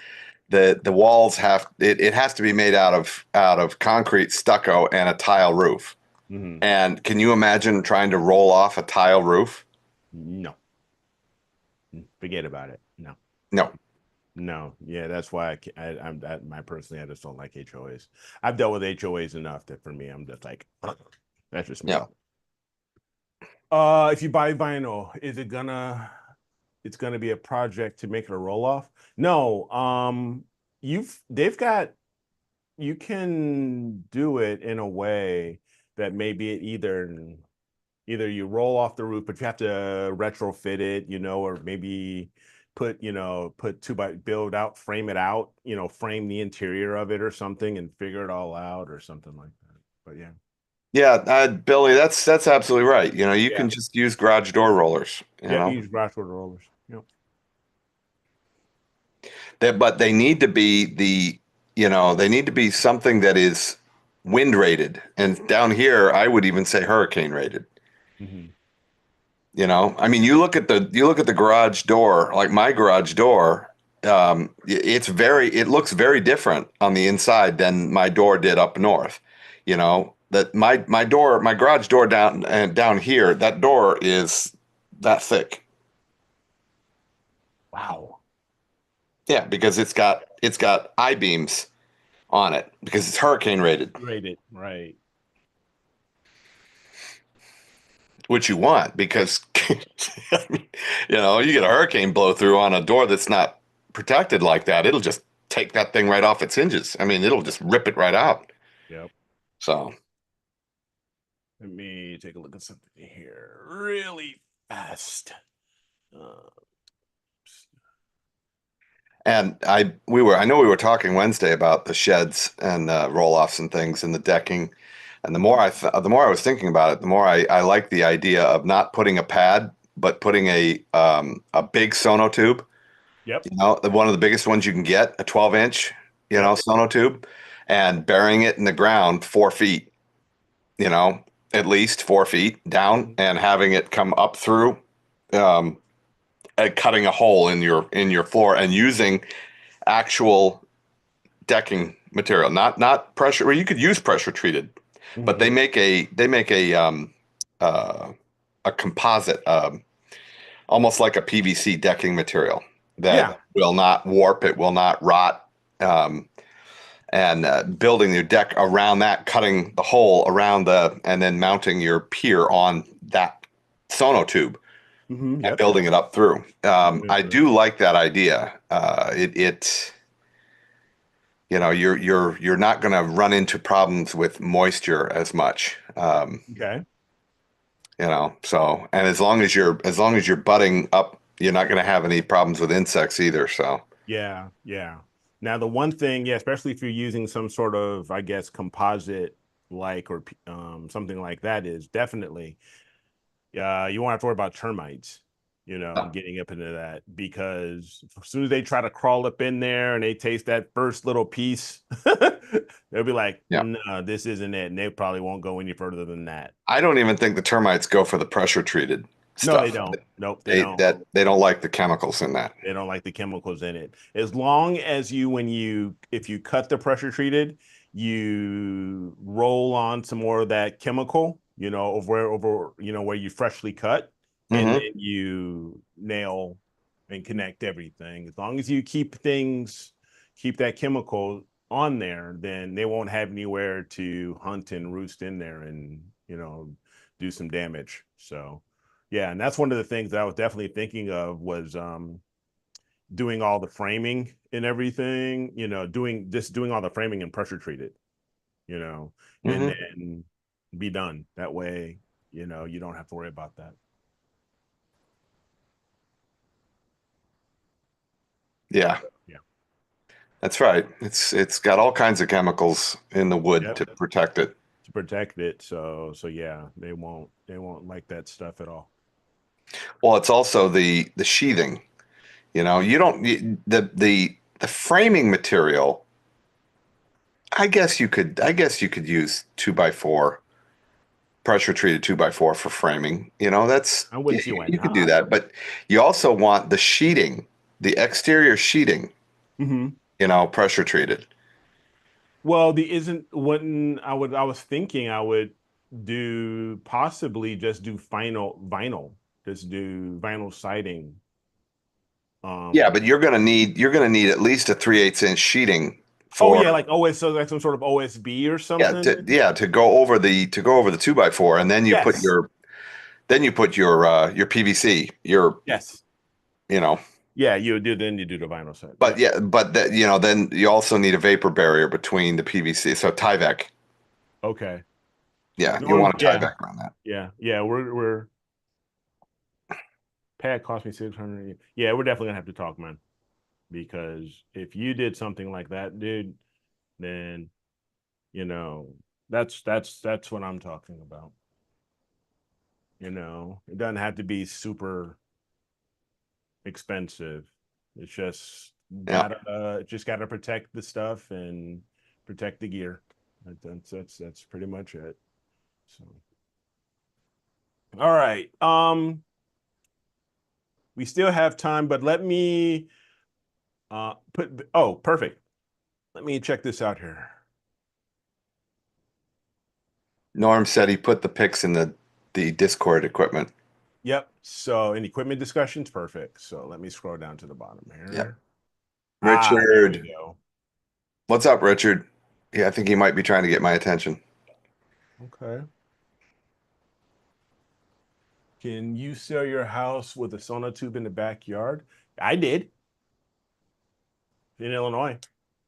the walls it has to be made out of concrete, stucco, and a tile roof. Mhm. And can you imagine trying to roll off a tile roof? No, forget about it. No, No, no. Yeah, that's why I'm that my personally, I just don't like HOAs. I've dealt with HOAs enough that for me, I'm just like, that's just me. yeah. If you buy vinyl, it's gonna be a project to make it a roll off? No, they've got you can do it in a way that maybe either you roll off the roof, but you have to retrofit it, or maybe put two by build out, frame it out, frame the interior of it or something and figure it all out or something like that. But yeah. Yeah, Billy, that's absolutely right. You Yeah. can just use garage door rollers, Yeah, use grass water rollers. Yep. but they need to be something that is wind rated. And down here, I would even say hurricane rated. Hmm. I mean, you look at the garage door, like my garage door, it looks very different on the inside than my door did up north. That my garage door down here, that door is that thick. Wow. Yeah, because it's got I beams on it because it's hurricane rated, Rated, right. which you want because I mean, you get a hurricane blow through on a door that's not protected like that, it'll just take that thing right off its hinges. I mean, it'll just rip it right out. Yep. So, Let me take a look at something here really fast. Uh, and I know we were talking Wednesday about the sheds and roll-offs and things and the decking. And the more I was thinking about it, the more I like the idea of not putting a pad, but putting a big sonotube. yep. One of the biggest ones you can get, a 12-inch, Yep. sonotube, and burying it in the ground 4 feet, you know, at least 4 feet down, Mhm. and having it come up through, um, and cutting a hole in your floor and using actual decking material, not pressure. Well, you could use pressure treated, but Mhm. they make uh, a composite, almost like a PVC decking material that Yeah. will not warp, it will not rot. Um, and building your deck around that, cutting the hole around and then mounting your pier on that sonotube and Yep. building it up through. I Yeah. do like that idea. You're not going to run into problems with moisture as much. Okay. So and as long as you're butting up, you're not going to have any problems with insects either. So Yeah, yeah. Now the one thing, yeah, especially if you're using some sort of, I guess, composite like or something like that, is definitely you won't have to worry about termites, getting up into that because as soon as they try to crawl up in there and they taste that first little piece, they'll be like, yeah, no, this isn't it. And they probably won't go any further than that. I don't even think the termites go for the pressure treated No, they stuff. don't. Nope, they They don't. that they don't like the chemicals in that. They don't like the chemicals in it. As long as if you cut the pressure treated, you roll on some more of that chemical, where you freshly cut, and Hmm. then you nail and connect everything. As long as you keep that chemical on there, then they won't have anywhere to hunt and roost in there and, do some damage. So, yeah, and that's one of the things that I was definitely thinking of was doing all the framing and everything, doing all the framing and pressure treated, you know, and Hmm. then be done. That way, you don't have to worry about that. Yeah, Yeah. that's right. It's got all kinds of chemicals in the wood Yep. to protect it. To protect it. So yeah, they won't like that stuff at all. Well, it's also the sheathing. You don't the framing material. I guess you could use 2x4 pressure treated 2x4 for framing. I Yeah, wouldn't see why you could do not. that, but you also want the sheeting, the exterior sheeting, Hmm. pressure treated. Well, the isn't wouldn't I was thinking I would do possibly just do vinyl, just do vinyl siding. Yeah, Um, but you're gonna need at least a 3/8 inch sheeting Oh for yeah, like OS, so like some sort of OSB or yeah something. to go over the 2x4, and then you put Yes, your PVC, yes, you know yeah. You do then you do the vinyl set. but Yep. yeah, but that then you also need a vapor barrier between the PVC. So Tyvek, Okay. yeah, you Norm. want a Yeah, Tyvek around that. yeah. We're pad cost me 600. Yeah, we're definitely gonna have to talk, man. Because if you did something like that, dude, then you know that's what I'm talking about. It doesn't have to be super expensive. It's Yeah. just gotta protect the stuff and protect the gear. That's pretty much it. So, all right. We still have time, but let me put. Oh, perfect. Let me check this out here. Norm said he put the pics in the Discord equipment. Yep. So, in equipment discussions, perfect. So, let me scroll down to the bottom Yep. here. There we Richard, go. what's up, Richard? Yeah, I think he might be trying to get my attention. Okay. Can you sell your house with a sonotube in the backyard? I did in Illinois.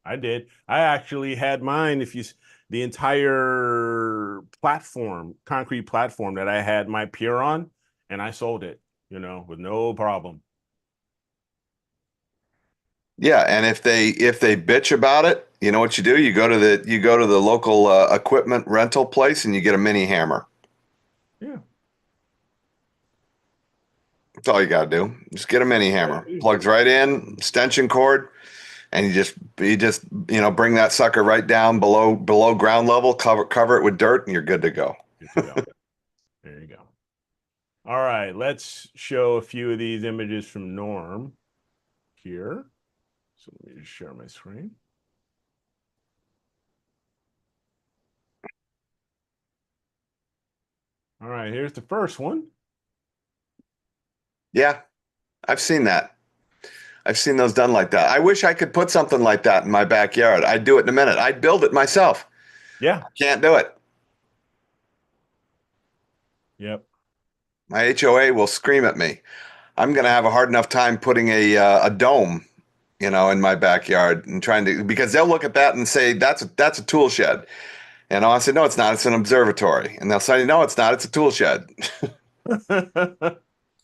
I did. I actually had mine. The entire platform, concrete platform that I had my pier on, and I sold it, with no problem. Yeah, and if they bitch about it, you know what you do? You go to the local equipment rental place and you get a mini hammer. Yeah. That's all you got to do. Just get a mini hammer. Plugs right in, extension cord, and you just bring that sucker right down below ground level, cover it with dirt, and you're good to go. Good to go. There you go. All right, let's show a few of these images from Norm here. So let me just share my screen. All right, here's the first one. Yeah, I've seen that. I've seen those done like that. I wish I could put something like that in my backyard. I'd do it in a minute. I'd build it myself. Yeah. Can't do it. Yep. My HOA will scream at me. I'm going to have a hard enough time putting a dome, in my backyard and trying to, because they'll look at that and say that's a tool shed. And I said, no, it's not. It's an observatory. And they'll say, no, it's not. It's a tool shed.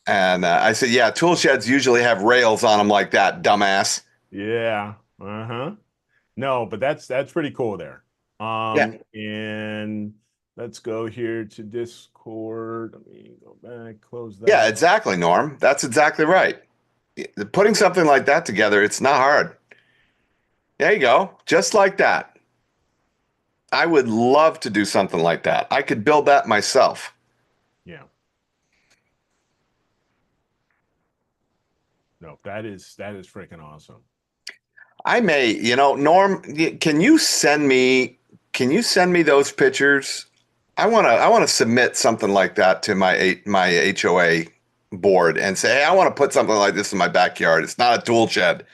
And I said, yeah, tool sheds usually have rails on them like that, dumbass. Yeah. Uh-huh. No, but that's pretty cool there. Yeah. And let's go here to Discord. Let me go back, close Yeah, that. exactly, Norm. That's exactly right. Putting something like that together, it's not hard. There you go. Just like that. I would love to do something like that. I could build that myself. Yeah. No, that is freaking awesome. I may, Norm, can you send me those pictures? I want to submit something like that to my HOA board and say, hey, I want to put something like this in my backyard. It's not a tool shed.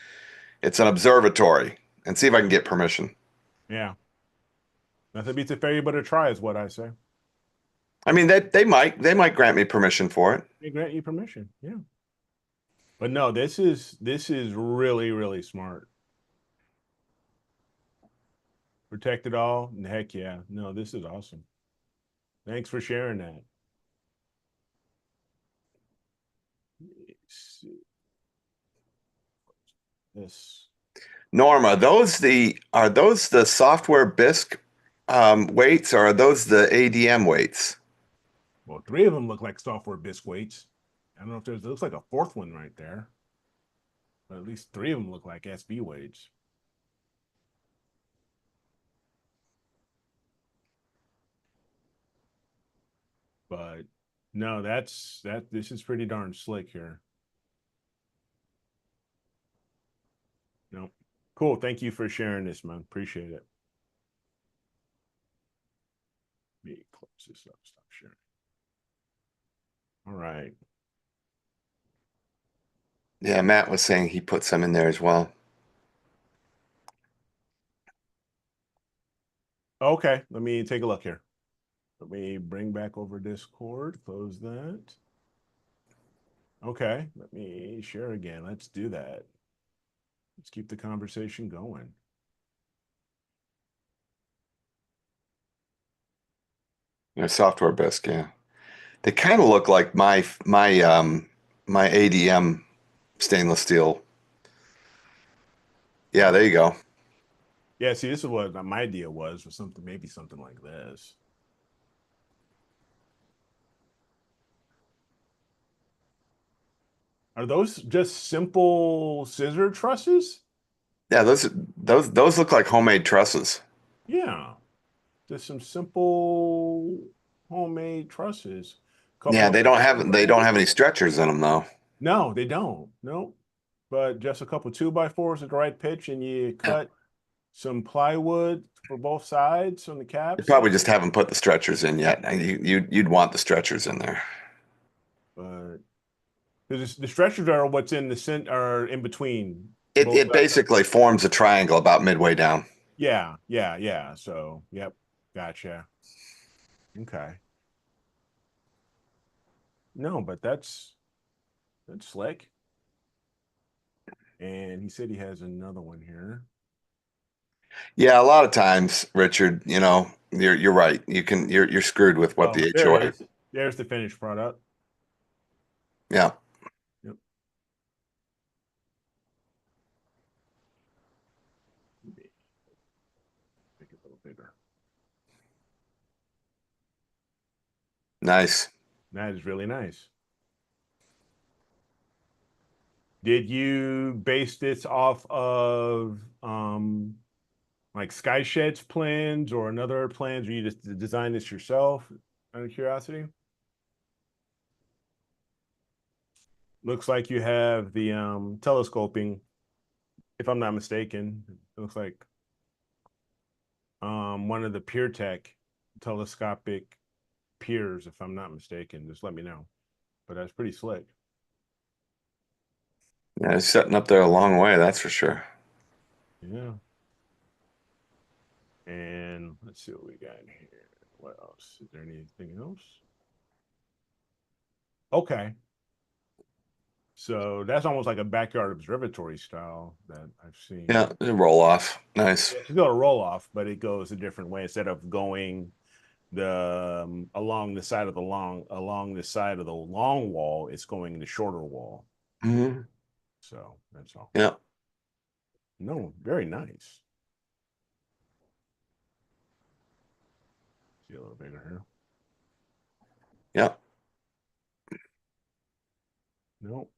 It's an observatory, and see if I can get permission. Yeah. Nothing beats a failure but a try is what I say. I mean, they might grant me permission for it. They grant you permission. Yeah. But no, this is really, really smart. Protect it all. And heck yeah. No, this is awesome. Thanks for sharing that. This. Norma, are those the software BISC weights, or are those the ADM weights? Well, three of them look like software bisque weights. I don't know if there's, it looks like a fourth one right there. But at least three of them look like SB weights. But no, this is pretty darn slick here. No. Cool. Thank you for sharing this, man. Appreciate it. Let me close this up. Stop sharing. All right. Yeah, Matt was saying he put some in there as well. Okay. Let me take a look here. Let me bring back over Discord. Close that. Okay. Let me share again. Let's do that. Let's keep the conversation going. Software BISC, yeah. They kind of look like my ADM stainless steel. Yeah, there you go. Yeah, see, this is what my idea was for something, maybe something like this. Are those just simple scissor trusses? Yeah, those look like homemade trusses. Yeah, just some simple homemade trusses. Couple Yeah, of they don't have any stretchers in them though. no, they don't. No, but just a couple 2x4s at the right pitch, and you Yeah. cut some plywood for both sides on the They caps. probably just haven't put the stretchers in yet. You'd want the stretchers in there. But the stretchers are what's in the center, are in between It both it sides. basically forms a triangle about midway down. Yeah, yeah, yeah. So, yep, gotcha. Okay. No, but that's slick. And he said he has another one here. Yeah, a lot of times, Richard, you're right. You're screwed with what Oh, the there it HOA. is. There's the finished product. Yeah. Yep. Maybe make it a little bigger. Nice. That is really nice. Did you base this off of like Sky Shed's plans or another plans, or you just designed this yourself out of curiosity? Looks like you have the telescoping if I'm not mistaken. It looks like one of the PureTech telescopic piers, if I'm not mistaken. Just let me know. But that's pretty slick. Yeah, it's setting up there a long way, that's for sure. Yeah. And let's see what we got in here. What else? Is there anything else? Okay. So that's almost like a backyard observatory style that I've seen. Yeah, roll off. Nice. Yeah, it's still a roll off, but it goes a different way. Instead of going the along the side of the long wall, it's going the shorter wall. Hmm. So that's all. Yeah, No, very nice. See a little bigger here. yeah. No,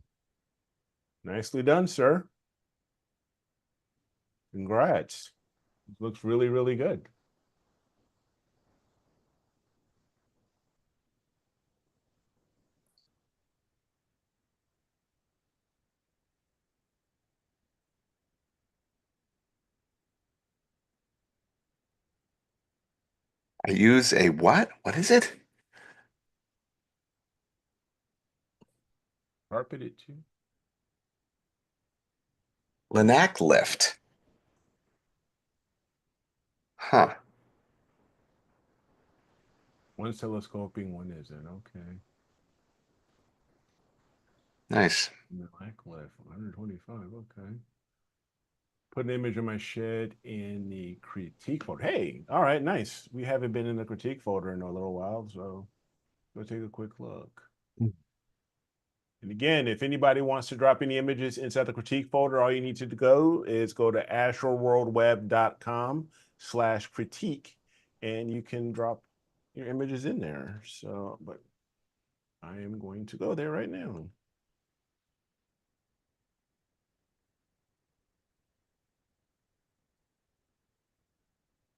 nicely done, sir. Congrats. Looks really, really good. I use a what? What is it? Carpeted too. Linac lift. Huh. One's telescoping, one isn't. Okay. Nice. Black left 125. Okay. Put an image of my shed in the critique folder. Hey, all right, nice. We haven't been in the critique folder in a little while, so go take a quick look. And again, if anybody wants to drop any images inside the critique folder, all you need to go is go to astroworldweb.com/critique, and you can drop your images in there. So, but I am going to go there right now.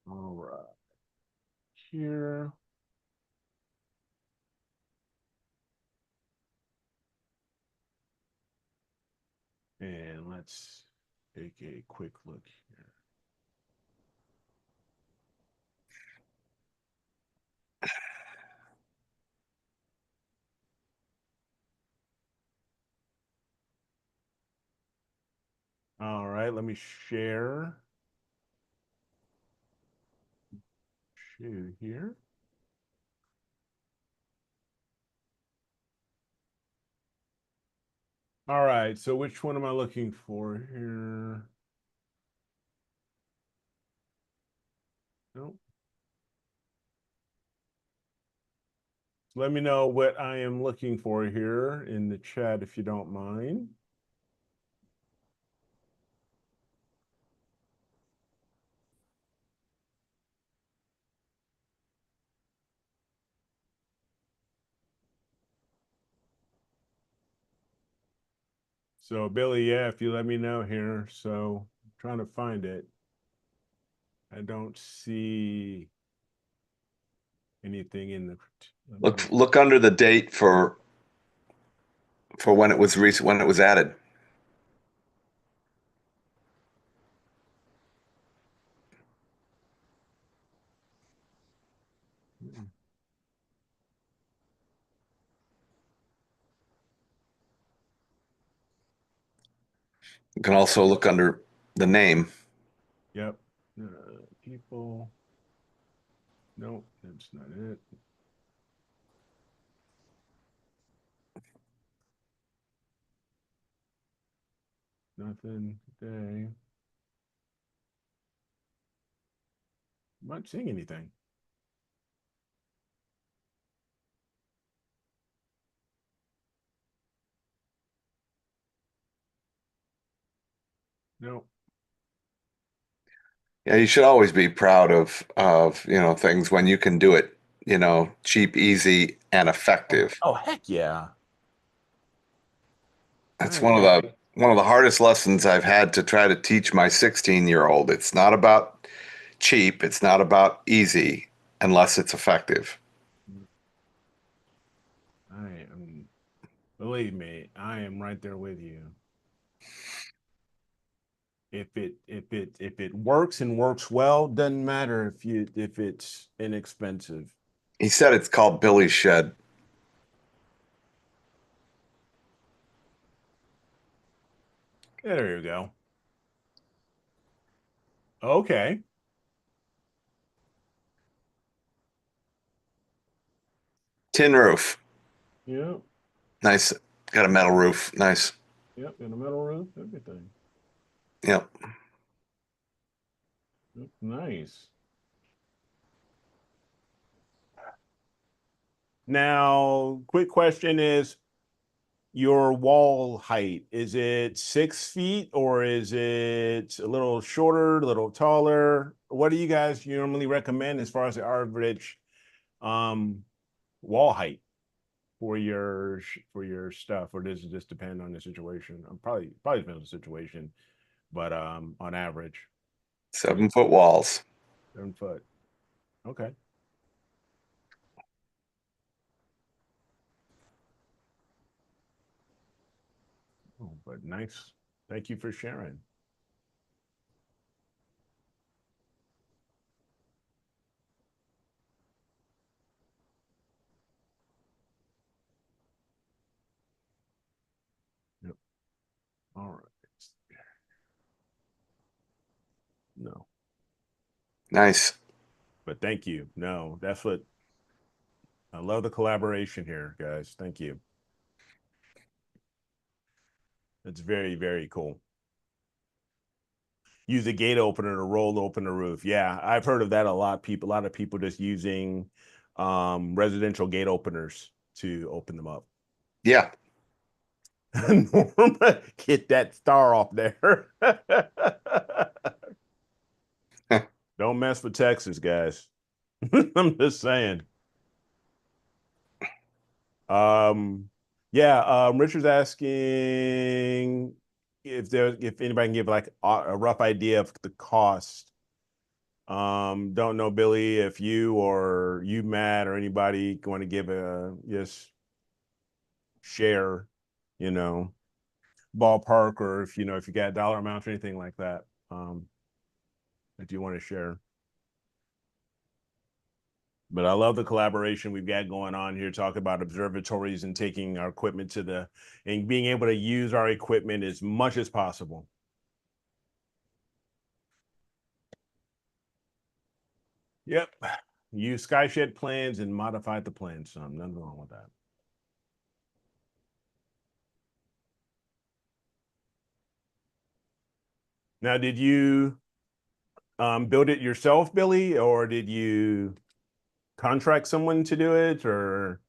All right. Here. And let's take a quick look here. All right, let me share here. All right, so which one am I looking for here? Nope. Let me know what I am looking for here in the chat if you don't mind. So Billy, yeah, if you let me know here. So I'm trying to find it. I don't see anything in the. Look under the date for when it was when it was added. You can also look under the name. Yep. People. Nope, that's not it. Nothing today. I'm not seeing anything. No. Yeah, you should always be proud of things when you can do it, cheap, easy, and effective. Oh, heck yeah. I That's am happy. one of the hardest lessons I've had to try to teach my 16-year-old. It's not about cheap, it's not about easy unless it's effective. I am, believe me, I am right there with you. if it works and works well, doesn't matter if it's inexpensive. He said it's called Billy's Shed. Yeah, there you go. Okay. Tin roof. Yeah. Nice. Got a metal roof. Nice. Yep. In the metal roof, everything. Yep. Yep, nice. Now, quick question is your wall height. Is it 6 feet or is it a little shorter, a little taller? What do you guys normally recommend as far as the average um, wall height for your stuff, or does it just depend on the situation? Probably depends on the situation, but on average, 7 foot walls. 7 foot. Okay. Oh, but nice. Thank you for sharing. Yep. All right. No, Nice. but thank you. No, that's what I love, the collaboration here, guys. Thank you. It's very, very cool. Use a gate opener to roll open the roof. Yeah, I've heard of that a lot. A lot of people just using residential gate openers to open them up. Yeah. Norma, get that star off there. Don't mess with Texas, guys. I'm just saying. Yeah, Richard's asking if anybody can give like a rough idea of the cost. Don't know, Billy, if you or you, Matt, or anybody want to give a just share, you know, ballpark, or if you got dollar amounts or anything like that, that you want to share. But I love the collaboration we've got going on here, talking about observatories and taking our equipment and being able to use our equipment as much as possible. Yep. Use SkyShed plans and modified the plans some. Nothing wrong with that. Now, did you build it yourself, Billy, or did you contract someone to do it? Or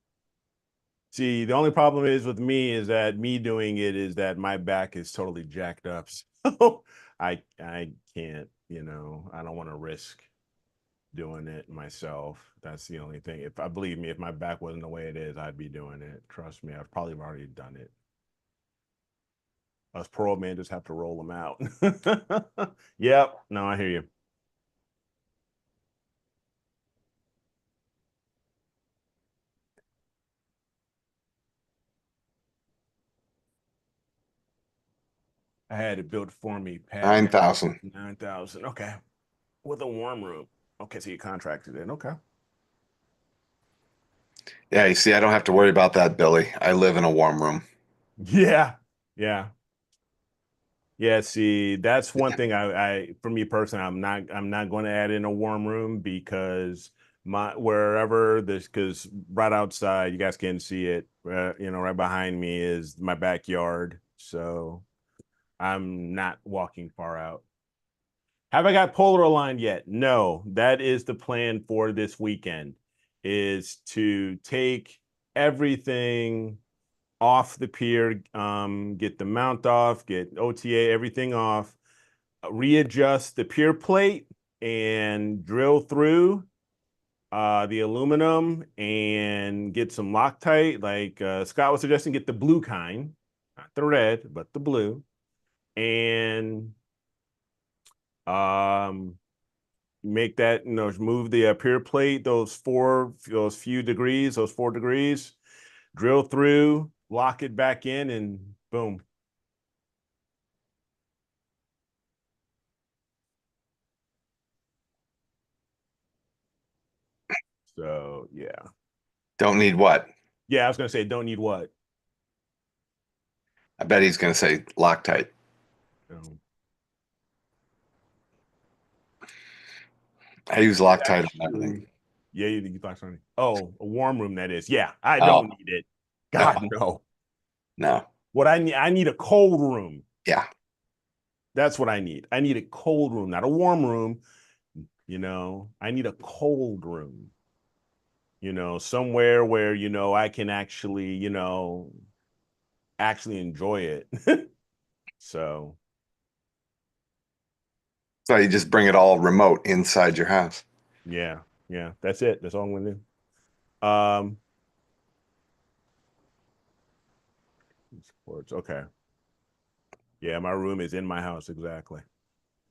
see, the only problem is with me is that me doing it is that my back is totally jacked up. So I can't, I don't want to risk doing it myself. That's the only thing. If I believe me, if my back wasn't the way it is, I'd be doing it. Trust me, I've probably already done it. Us pro men just have to roll them out. Yep. No, I hear you. I had it built for me. Pad 9,000. 9,000. Okay. With a warm room. Okay, so you contracted it. Okay. Yeah, you see, I don't have to worry about that, Billy. I live in a warm room. Yeah. Yeah. Yeah. See, that's one thing for me personally, I'm not going to add in a warm room because because right outside, you guys can see it, right behind me is my backyard. So I'm not walking far out. Have I got polar aligned yet? No, that is the plan for this weekend, is to take everything off the pier, get the mount off, get OTA, everything off, readjust the pier plate and drill through the aluminum and get some Loctite. Like Scott was suggesting, get the blue kind, not the red, but the blue. And make that, move the pier plate, those 4 degrees, drill through, lock it back in, and boom. So yeah. Don't need what? Yeah, I was gonna say don't need what? I bet he's going to say Loctite. Um, I use it's Loctite on everything. actually, yeah, you thought something. Oh, a warm room that is. Yeah, I don't Oh, need it. no, God no. no. What I need a cold room. Yeah. That's what I need. I need a cold room, not a warm room. I need a cold room. Somewhere where I can actually actually enjoy it. So So you just bring it all remote inside your house. yeah, yeah, that's it. That's all I'm gonna do. Sports. Okay. Yeah, my room is in my house exactly.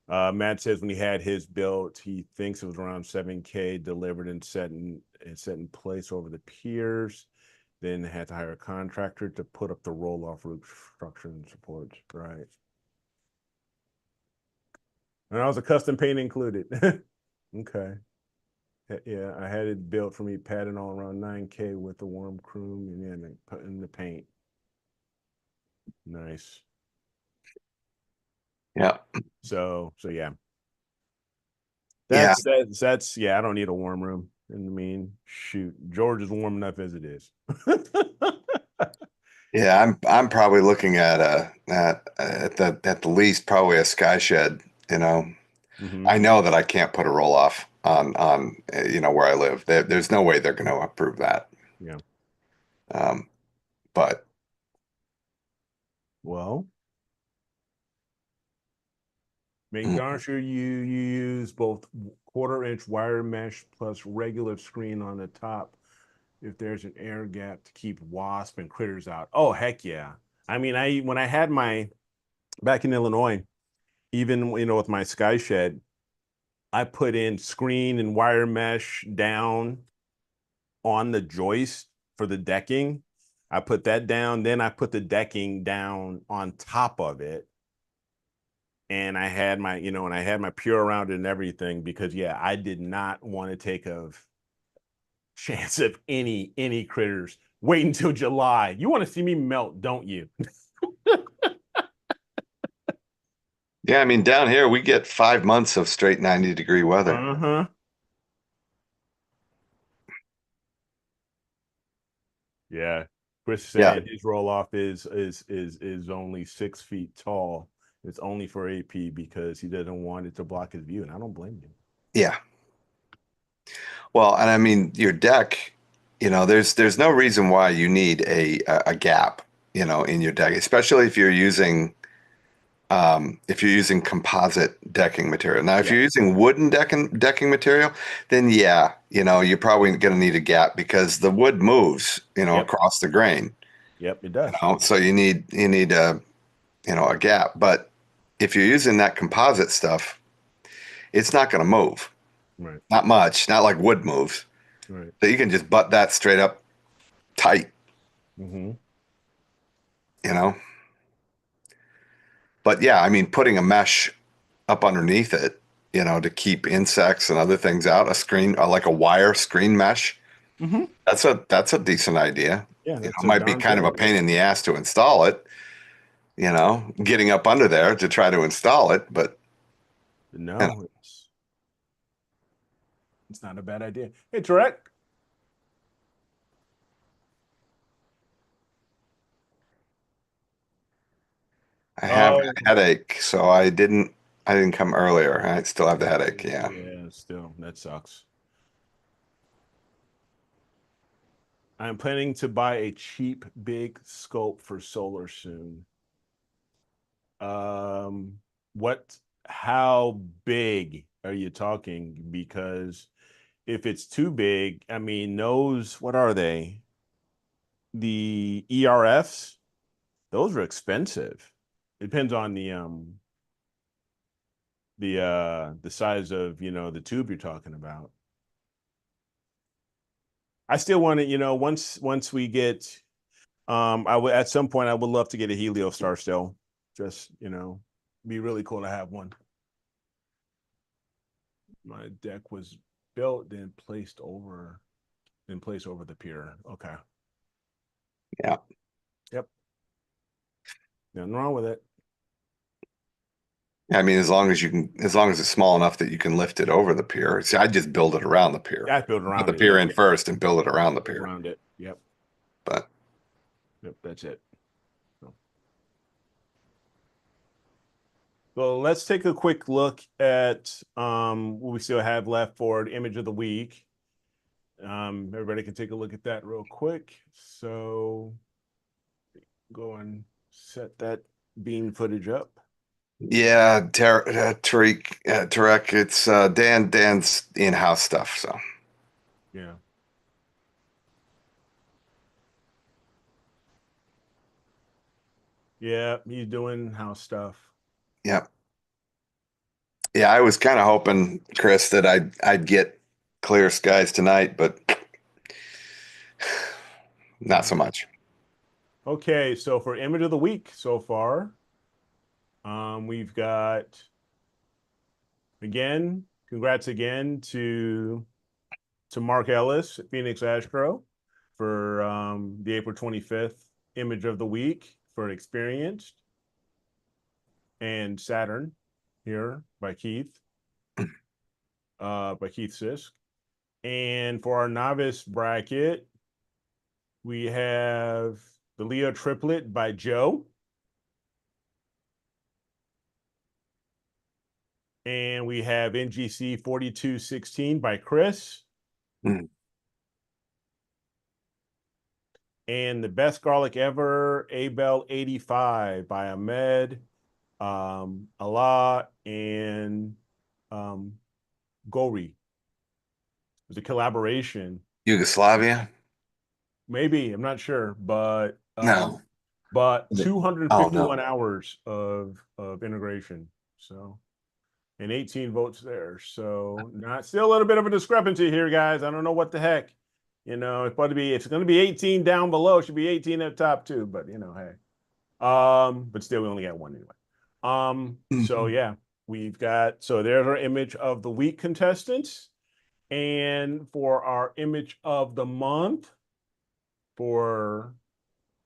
Matt says when he had his built, he thinks it was around 7K delivered and set in place over the piers. Then had to hire a contractor to put up the roll-off roof structure and supports. Right. And I was a custom paint included. Okay. Yeah, I had it built for me, padding all around 9K with the warm crew and then putting the paint. Nice. Yeah. So yeah. Yeah. That's yeah, I don't need a warm room. I mean, shoot, George is warm enough as it is. Yeah, I'm probably looking at at the least probably a sky shed, you know. Hmm. I know that I can't put a roll off on where I live. There's no way they're going to approve that. Yeah. But Well, make mm, darn sure you use both quarter-inch wire mesh plus regular screen on the top if there's an air gap to keep wasp and critters out. Oh, heck yeah. I mean, I when I had my back in Illinois, even with my sky shed, I put in screen and wire mesh down on the joist for the decking. I put that down, then I put the decking down on top of it. And I had my pure around it and everything because yeah, I did not want to take a chance of any critters. Wait until July. You want to see me melt, don't you? yeah, I mean down here we get 5 months of straight 90-degree weather. Uh-huh. Yeah. Chris is Yeah. saying his roll off is only 6 feet tall. It's only for AP because he doesn't want it to block his view, and I don't blame you. Yeah. Well, and I mean your deck, there's no reason why you need a gap, in your deck, especially if you're using composite decking material. Now, if Yeah. you're using wooden decking material, then yeah, you're probably going to need a gap because the wood moves, Yep. across the grain. Yep. It does. So you need a gap. But if you're using that composite stuff, it's not going to move. Right. Not much. Not like wood moves. Right. So you can just butt that straight up tight, Mm-hmm. you know. But yeah, I mean, putting a mesh up underneath it, to keep insects and other things out, a screen, like a wire screen mesh. Mm-hmm. That's a decent idea. Yeah, It that's a might be darn kind good of a idea. pain in the ass to install it, getting up under there to try to install it, but you know, No, it's not a bad idea. Hey, Tarek. I have Oh, a headache, so I didn't come earlier. I still have the headache. Yeah. yeah, still, that sucks. I'm planning to buy a cheap big scope for solar soon. Um, how big are you talking? Because if it's too big, I mean, what are they? The ERFs, those are expensive. It depends on the size of, the tube you're talking about. I still want to, once we get I would at some point I would love to get a Heliostar still. Just, be really cool to have one. My deck was built, then placed over in place over the pier. Okay. Yeah. Yep. Nothing wrong with it. I mean, as long as you can, as long as it's small enough that you can lift it over the pier. See, I just build it around the pier. Yeah, I built Put the around it. pier Yep. in first and build it around the Built pier. around it. Yep. But Yep. That's it. So, well, let's take a quick look at what we still have left for the image of the week. Everybody can take a look at that real quick. So go and set that beam footage up. yeah, Tarek, it's Dan's in-house stuff. So Yeah. Yeah, he's doing house stuff. yeah, yeah. I was kind of hoping, Chris, that I'd get clear skies tonight, but not so much. Okay, so for image of the week so far, we've got again, congrats again to Mark Ellis at Phoenix Astro for the April 25th image of the week for Experienced, and Saturn here by Keith Sisk. And for our novice bracket, we have the Leo triplet by Joe. And we have NGC 4216 by Chris. Mm. And the best garlic ever, Abel 85 by Ahmed, Allah, and Gori. It was a collaboration. Yugoslavia? Maybe, I'm not sure, but No. Oh 251 no. hours of integration. So, and 18 votes there. So not still a little bit of a discrepancy here, guys. I don't know what the heck. It's going to be 18 down below. It should be 18 at top too, but hey. But still we only got one anyway. So Mhm. yeah, so there's our image of the week contestants. And for our image of the month for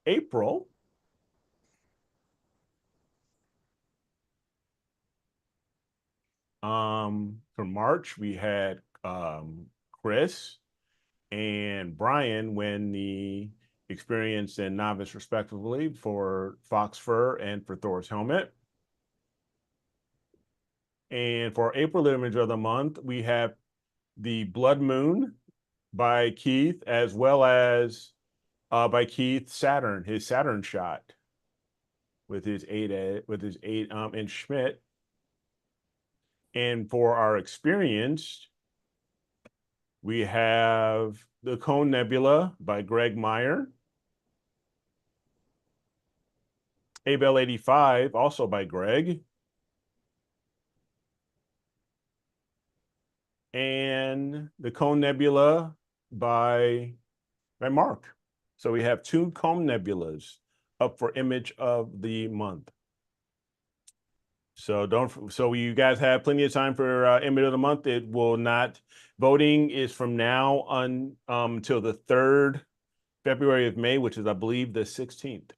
April, for March, we had Chris and Brian win the experienced and novice respectively for Fox Fur and for Thor's helmet. And for April image of the month, we have the Blood Moon by Keith, as well as by Keith Saturn, his Saturn shot with his 8-inch Schmidt. And for our experienced, we have the Cone Nebula by Greg Meyer. Abel 85, also by Greg. And the Cone Nebula by Mark. So we have 2 Cone Nebulas up for image of the month. So you guys have plenty of time for image of the month. It will not, voting is from now on until the 3rd February of May, which is, I believe, the 16th,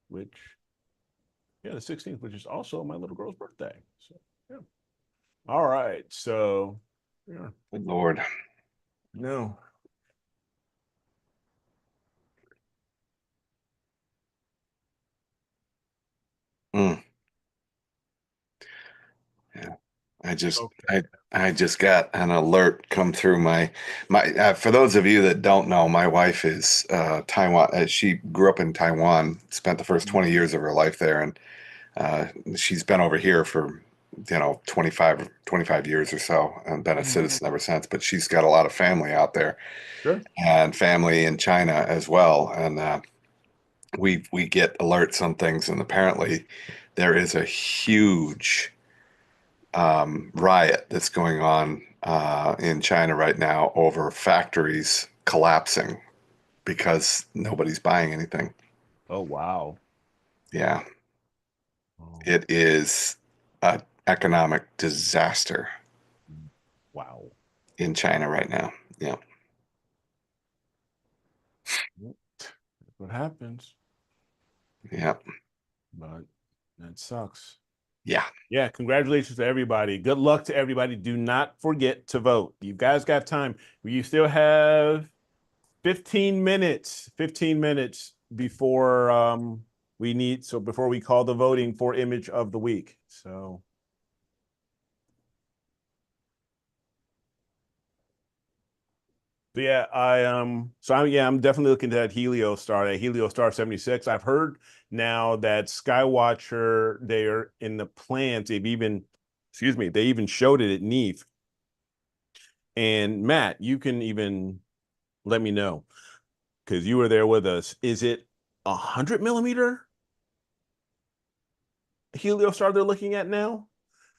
the 16th, which is also my little girl's birthday. So, yeah. All right. So, yeah. Good Lord. No. Mm. Yeah. I just Okay. I just got an alert come through my for those of you that don't know, my wife is Taiwan. She grew up in Taiwan, spent the first 20 years of her life there, and she's been over here for 25 years or so and been a Mhm. citizen ever since. But she's got a lot of family out there Sure. and family in China as well. And we get alerts on things, and apparently there is a huge riot that's going on in China right now over factories collapsing because nobody's buying anything. Oh, wow. Yeah, Oh, it is an economic disaster wow. in China right now. Yeah. what happens. Yeah. But that sucks. Yeah. Yeah, congratulations to everybody. Good luck to everybody. Do not forget to vote. You guys got time. You still have 15 minutes. 15 minutes before before we call the voting for image of the week. So yeah, I'm definitely looking at that Helio Star 76. I've heard now that Skywatcher, they're in the plans. They even showed it at NEAF. And Matt, you can even let me know because you were there with us. Is it 100 millimeter Heliostar they're looking at now?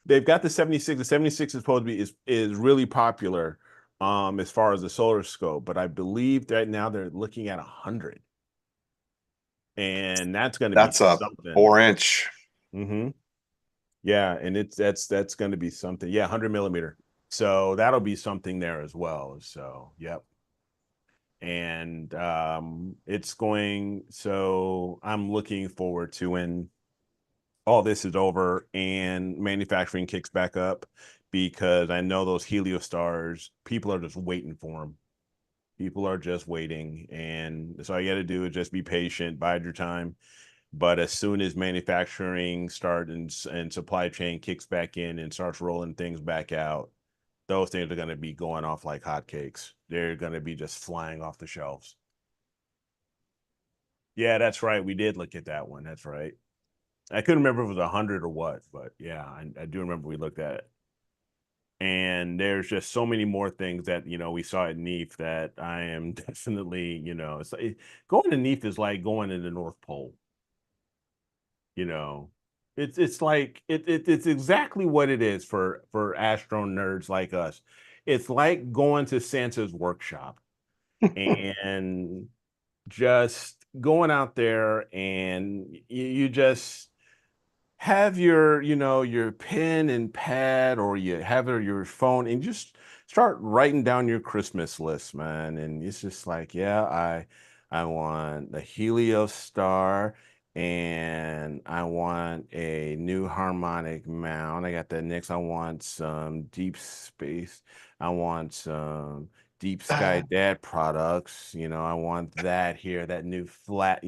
They've got the 76. The 76 is supposed to be is really popular as far as the solar scope, but I believe that now they're looking at 100. And that's going to be That's a something. 4-inch. Mm-hmm. Yeah, and that's going to be something. Yeah, 100 millimeter. So that'll be something there as well. So, yep. And I'm looking forward to when all this is over and manufacturing kicks back up, because I know those Heliostars, people are just waiting for them. People are just waiting, and so all you got to do is just be patient, bide your time. But as soon as manufacturing start and supply chain kicks back in and starts rolling things back out, those things are going to be going off like hotcakes. They're going to be just flying off the shelves. Yeah, that's right. We did look at that one. That's right. I couldn't remember if it was 100 or what, but yeah, I do remember we looked at it. And there's just so many more things that we saw at NEAF that I am definitely, it's like going to NEAF is like going to the North Pole. You know, it's like it's exactly what it is for Astro nerds like us. It's like going to Santa's workshop and just going out there, and you just have your pen and pad, or you have your phone, and just start writing down your Christmas list, man. And it's just like, yeah, I want the Helios Star, and I want a new harmonic mount. I got that next. I want some deep space. I want some deep sky dad products. I want that here, that new flat,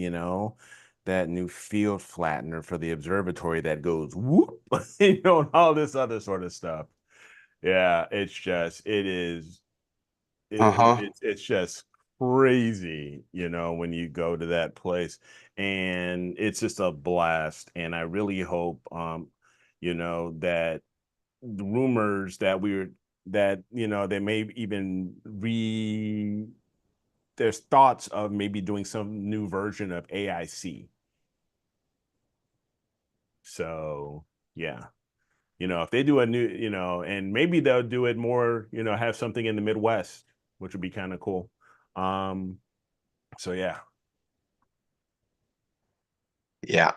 that new field flattener for the observatory that goes whoop, and all this other sort of stuff. Yeah, Uh-huh. it's just crazy, when you go to that place, and it's just a blast. And I really hope, that the rumors they may even there's thoughts of maybe doing some new version of AIC. So yeah, if they do a new, and maybe they'll do it more, have something in the Midwest, which would be kind of cool. So yeah. Yeah.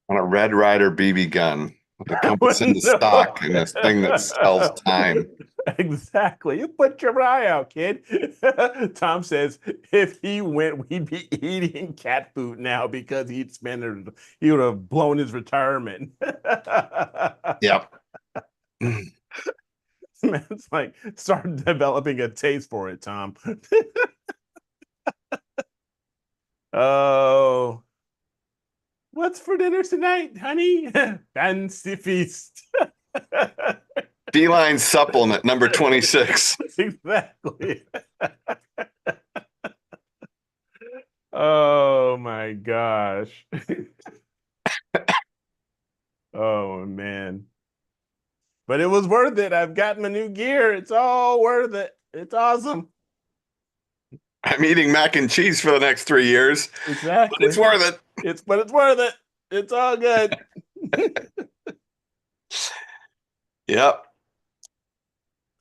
On a Red Ryder BB gun with a I compass into wouldn't know. stock and this thing that sells time. Exactly. You put your eye out, kid. Tom says if he went, we'd be eating cat food now because he would have blown his retirement. Yep. Man, it's like start developing a taste for it, Tom. Oh, what's for dinner tonight, honey? Fancy feast. Feline supplement number 26. Exactly. Oh my gosh. Oh man. But it was worth it. I've gotten my new gear. It's all worth it. It's awesome. I'm eating mac and cheese for the next 3 years, but it's Exactly. worth it. It's worth it. It's all good. Yep.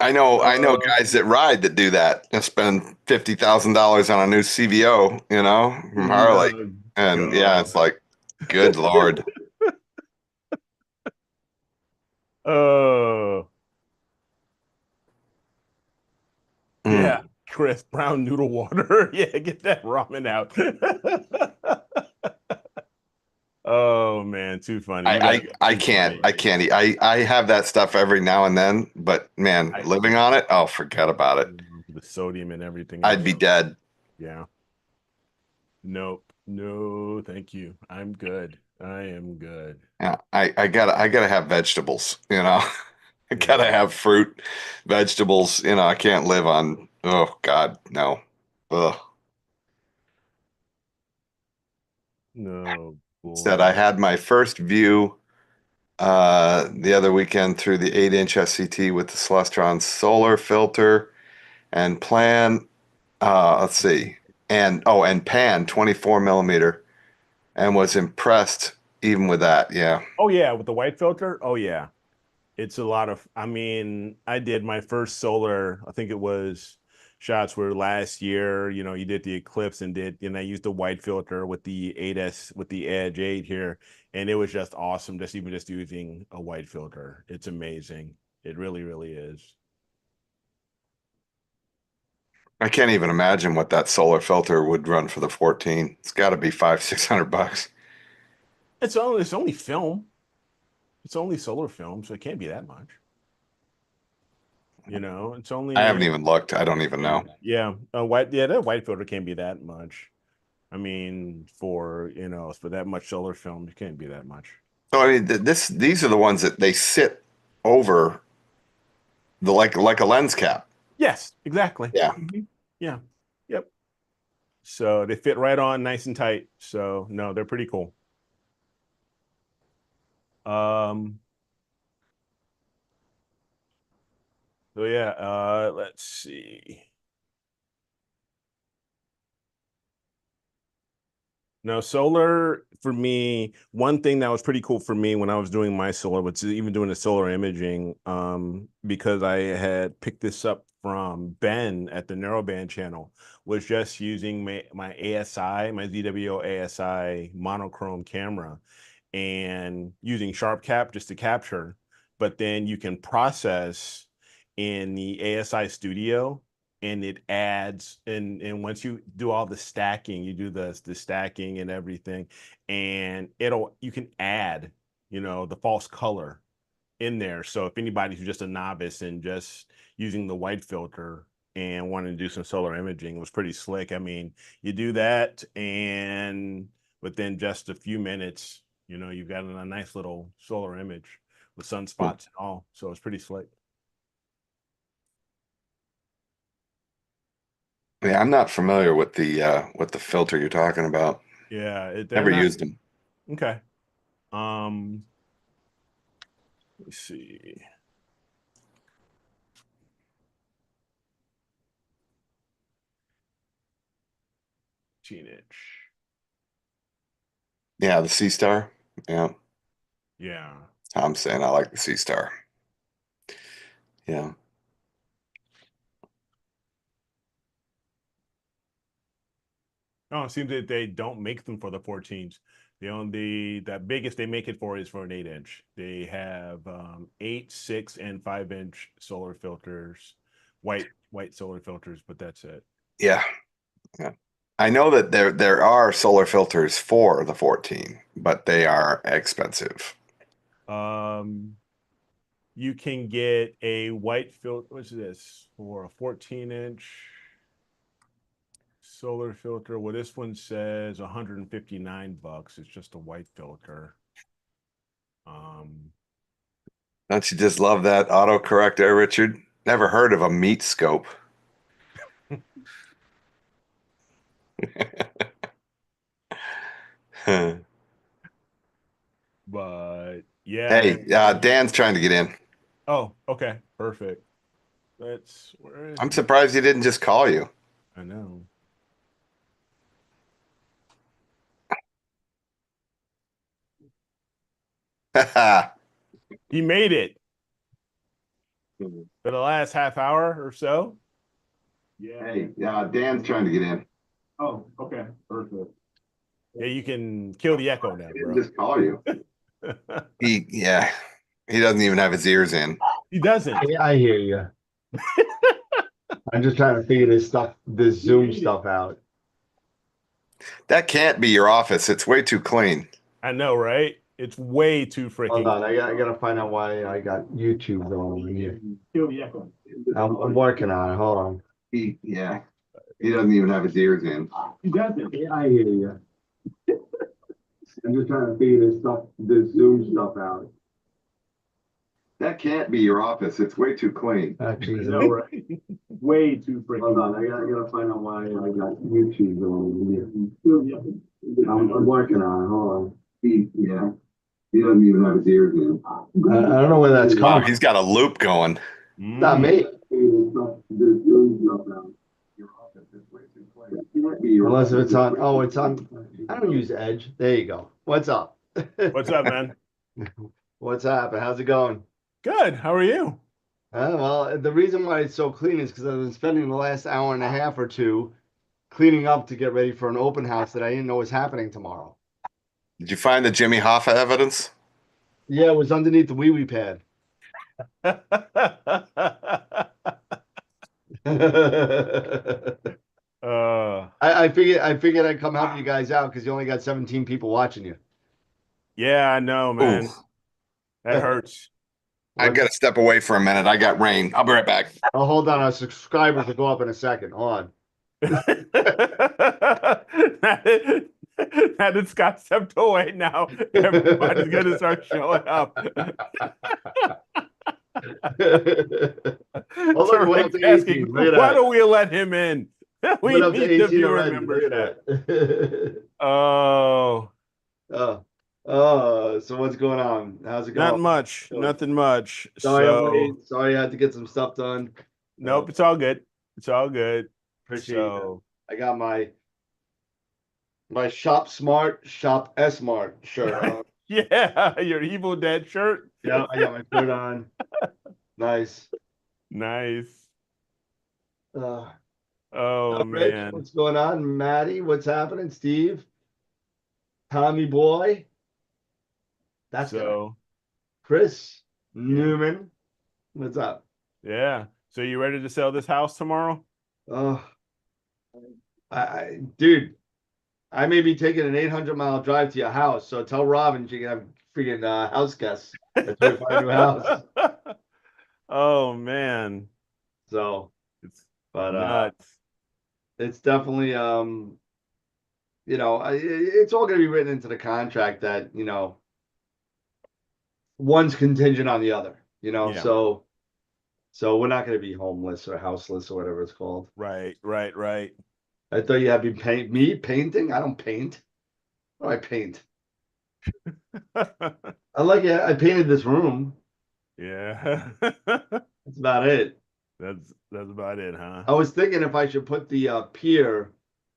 I know Uh, guys that ride that do that and spend $50,000 on a new CVO, from Harley. oh And yeah, God. it's like, good Lord. Oh, yeah. Mm. crisp brown noodle water. Yeah, get that ramen out. Oh man, too funny. You got I too can't funny. eat. I have that stuff every now and then, but man, I living on it, oh, forget about it. the sodium and everything I'd else. be dead. Yeah. Nope. No, thank you. I'm good. I am good. Yeah, I gotta have vegetables, you know. I gotta Yeah. have fruit, vegetables, you know, I can't live on, oh God, no. Ugh. No Said I boy. had my first view the other weekend through the 8-inch SCT with the Celestron solar filter and plan let's see. And pan 24 millimeter and was impressed even with that. Yeah. Oh yeah, with the white filter. Oh yeah. It's a lot of, I mean, I did my first solar, I think it was shots were last year, you did the eclipse and I used the white filter with the 8S with the Edge 8 here. And it was just awesome, just even just using a white filter. It's amazing. It really, really is. I can't even imagine what that solar filter would run for the 14. It's got to be 500-600 bucks. It's only film. It's only solar film, so it can't be that much. It's I haven't only even looked. I don't even yeah, know. yeah. That white filter can't be that much. I mean, for that much solar film, it can't be that much. So I mean, these are the ones that they sit over the like a lens cap. Yes, exactly. Yeah. Yeah. Yep. So they fit right on nice and tight. So no, they're pretty cool. Um, so yeah, let's see. No, solar for me, one thing that was pretty cool for me when I was doing my solar, which is even doing the solar imaging, because I had picked this up from Ben at the Narrowband channel, was just using my ASI, my ZWO ASI monochrome camera and using Sharp Cap just to capture. But then you can process in the ASI Studio and it adds and once you do all the stacking, you do the stacking and everything, and you can add, the false color in there. So if anybody's just a novice and just using the white filter and wanting to do some solar imaging, it was pretty slick. I mean, you do that and within just a few minutes, you've got a nice little solar image with sunspots and all. So it's pretty slick. Yeah, I'm not familiar with the filter you're talking about. Yeah, they're Never not used them. okay. Um, let's see. 18-inch. Yeah, the Sea Star. Yeah. Yeah. I'm saying I like the Sea Star. Yeah. Oh, it seems that they don't make them for the 14s. That biggest they make it for is for an 8-inch. They have 8, 6, and 5-inch solar filters, white solar filters, but that's it. Yeah. Yeah. I know that there are solar filters for the 14, but they are expensive. Um, you can get a white filter. What's this for a 14-inch solar filter? Well, this one says 159 bucks. It's just a white filter. Um, Don't you just love that autocorrect there, Richard? Never heard of a meat scope. Hey, but yeah. Dan's trying to get in. Oh, okay, perfect. Where is I'm he? surprised he didn't just call you. I know. He made it for the last half hour or so. Yeah. Hey, Dan's trying to get in. Oh, okay, perfect. Yeah, you can kill the echo now, He didn't bro. just call you. Yeah, he doesn't even have his ears in. He doesn't. I hear you. I'm just trying to figure this Zoom stuff out. That can't be your office. It's way too clean. I know, right? It's way too freaking. Hold on, I gotta find out why I got YouTube going over here. I'm working on it. Hold on. Yeah. He doesn't even have his ears in. He doesn't. Yeah, I hear you. I'm just trying to figure this Zoom stuff out. That can't be your office. It's way too clean. Actually, No, right? Way too freaking. hold on, I gotta find out why I got YouTube going over here. I'm working on it. Hold on. Yeah. He doesn't even have his ears in. I don't know where that's Wow, coming. he's got a loop going. Not me. Unless if it's on. Oh, it's on. I don't use Edge. There you go. What's up? What's up, man? What's happening? How's it going? Good. How are you? Well, the reason why it's so clean is because I've been spending the last hour and a half or two cleaning up to get ready for an open house that I didn't know was happening tomorrow. Did you find the Jimmy Hoffa evidence? Yeah, it was underneath the wee-wee pad. I figured I'd come help you guys out because you only got 17 people watching you. Yeah, I know, man. Ooh. That hurts. I gotta step away for a minute. I got rain. I'll be right back. Oh, hold on. Our subscribers will go up in a second. Hold on. Now that Scott stepped away, now everybody's gonna start showing up. Oh, look, went up to 18. Look at why that. don't we let him in? We Went up to need the 18 viewer already. members. Look at that. Oh, So what's going on? How's it not going? much. Nothing much. Sorry, I'm So late. Sorry, I had to get some stuff done. nope, it's all good. It's all good. Appreciate So it. I got my Shop Smart, Shop S-Mart shirt on. yeah, your Evil Dead shirt. Yeah, I got my shirt on. Nice. Nice. Oh, Rich, man. what's going on? Maddie, what's happening? Steve? Tommy Boy? That's so Chris Newman. What's up? yeah. So you ready to sell this house tomorrow? Oh, dude, I may be taking an 800-mile drive to your house, so tell Robin she can have freaking house guests until we find a new house. Oh man. So, It's but nuts. it's definitely it's all going to be written into the contract that one's contingent on the other. Yeah. So we're not going to be homeless or houseless or whatever it's called. Right. I thought you had me painting. I don't paint. Oh, I paint. I painted this room. Yeah. That's about it. That's about it, huh? I was thinking if I should put the pier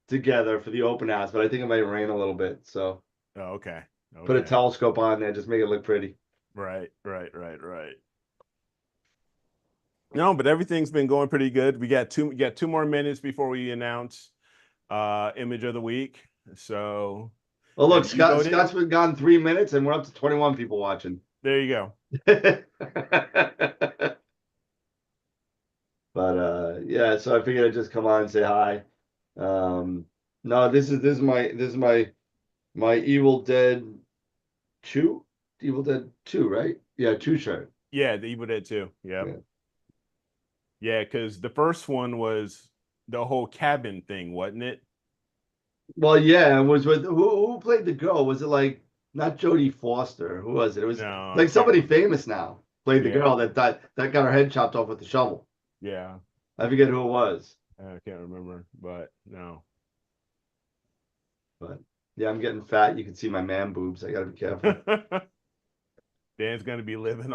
together for the open house, but I think it might rain a little bit. So Okay. put a telescope on there, just make it look pretty. Right. No, but everything's been going pretty good. We got two more minutes before we announce image of the week. So well, look, Scott's been gone 3 minutes and we're up to 21 people watching. There you go. But yeah, so I figured I'd just come on and say hi. No, this is my Evil Dead 2? Evil Dead 2, right? Yeah, 2 shirt. Yeah, the Evil Dead 2. Yep. Yeah, because the first one was the whole cabin thing, wasn't it? Well, yeah, it was with who played the girl? Was it like not Jodie Foster? Who was it? It was like somebody famous now played the girl that got her head chopped off with the shovel. Yeah. I forget who it was. I can't remember, but no. But yeah, I'm getting fat. You can see my man boobs. I gotta be careful. Dan's gonna be living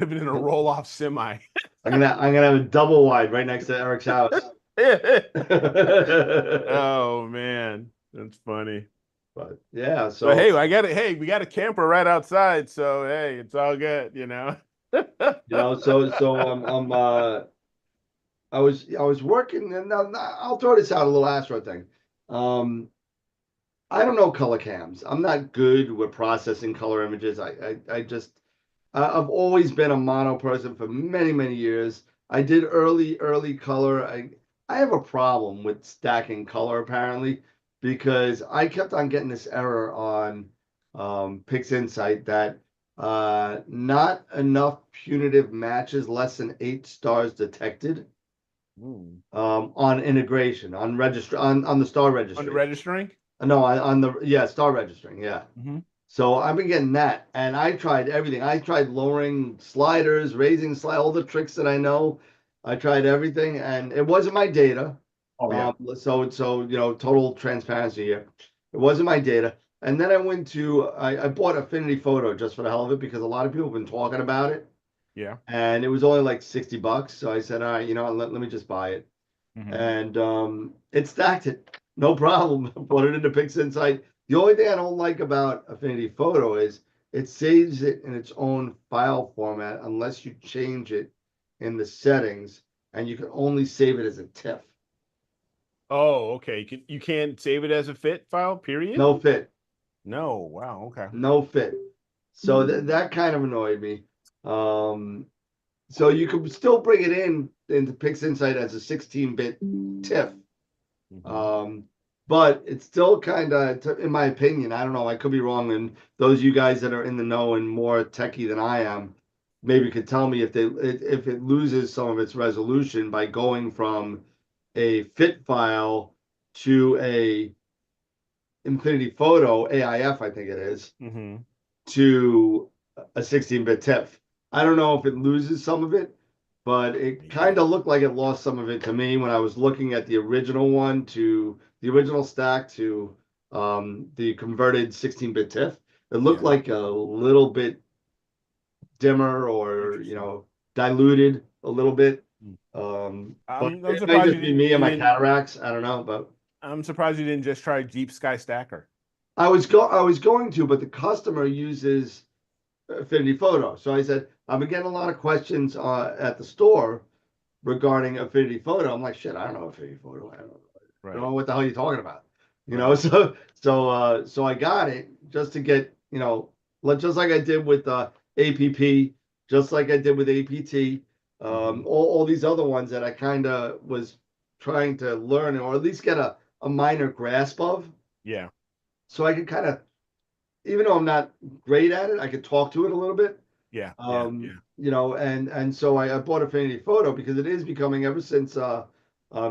in a roll-off semi. I'm gonna have a double wide right next to Eric's house. Oh man, that's funny. But yeah, so hey, we got a camper right outside, so hey, it's all good, so I was working, and I'll throw this out, a little Astro thing. I don't know color cams. I'm not good with processing color images. I've always been a mono person for many, many years. I did early color. I have a problem with stacking color apparently because I kept on getting this error on PixInsight that not enough punitive matches, less than 8 stars detected on integration, on register, on the star On the registry. registering? No, on the, yeah, star registering, yeah. Mm-hmm. So I've been getting that, and I tried everything. I tried lowering sliders, raising slide, all the tricks that I know. I tried everything, and it wasn't my data. Oh yeah. So you know, total transparency here. It wasn't my data. And then I went to I bought Affinity Photo just for the hell of it because a lot of people have been talking about it, Yeah. and it was only like $60. So I said, all right, you know, let me just buy it. Mm-hmm. And it stacked it, no problem. Put it into PixInsight. The only thing I don't like about Affinity Photo is it saves it in its own file format unless you change it in the settings, and you can only save it as a TIFF. Oh, okay. You can't save it as a fit file, period? No fit, No. Wow. Okay. no fit. So that kind of annoyed me. So you could still bring it in into PixInsight as a 16-bit TIFF. Mm-hmm. But it's still kind of, in my opinion, I don't know, I could be wrong. And those of you guys that are in the know and more techie than I am, maybe could tell me if it loses some of its resolution by going from a fit file to a Infinity Photo AIF, I think it is, Mm-hmm. to a 16-bit TIFF. I don't know if it loses some of it, but it kind Maybe. of looked like it lost some of it to me when I was looking at the original one to the original stack to the converted 16-bit TIFF. It looked Yeah. like a little bit dimmer or, you Interesting. know, diluted a little bit. Mm. But I'm it might surprised just be me and you my didn't. cataracts. I don't know, but I'm surprised you didn't just try Deep Sky Stacker. I was going to, but the customer uses Affinity Photo. So I said, I've been getting a lot of questions at the store regarding Affinity Photo. I'm like, shit, I don't know Affinity Photo. I don't Right. know what the hell you're talking about. You know, Right. so I got it just to get, you know, just like I did with APP, just like I did with APT, Mm-hmm. all these other ones that I kind of was trying to learn or at least get a minor grasp of. Yeah. So I could kind of, even though I'm not great at it, I could talk to it a little bit. Yeah. Yeah. Yeah. You know, and so I bought Affinity Photo because it is becoming ever since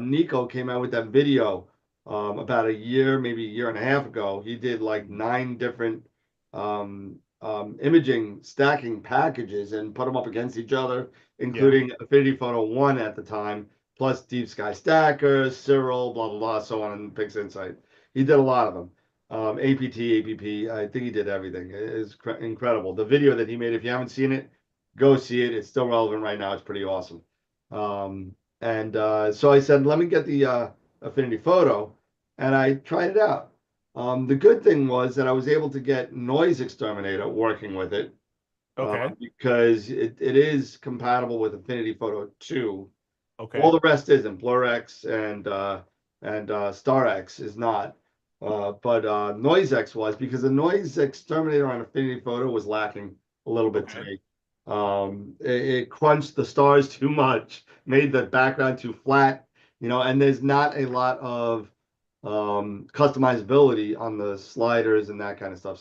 Nico came out with that video about a year, maybe a year and a half ago. He did like 9 different imaging stacking packages and put them up against each other, Yeah. including Affinity Photo 1 at the time, plus Deep Sky Stackers, Cyril, blah blah blah, so on in PixInsight. He did a lot of them. APT, APP, I think he did everything. It is incredible. The video that he made, if you haven't seen it, go see it. It's still relevant right now. It's pretty awesome. And so I said, let me get the Affinity Photo, and I tried it out. The good thing was that I was able to get Noise Exterminator working with it Okay. because it is compatible with Affinity Photo 2. All Okay. the rest isn't. BlurX and StarX is not. But NoiseX was because the Noise Exterminator on Affinity Photo was lacking a little bit to Okay. me. It crunched the stars too much, made the background too flat, you know, and there's not a lot of customizability on the sliders and that kind of stuff.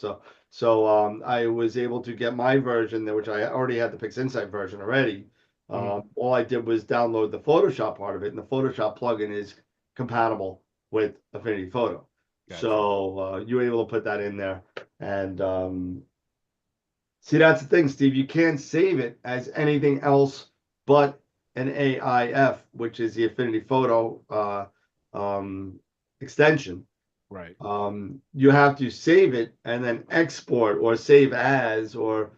So I was able to get my version there, which I already had the PixInsight version already. Mm-hmm. All I did was download the Photoshop part of it, and the Photoshop plugin is compatible with Affinity Photo. Gotcha. So you were able to put that in there. And see, that's the thing, Steve. You can't save it as anything else but an AIF, which is the Affinity Photo extension. Right. You have to save it and then export or save as or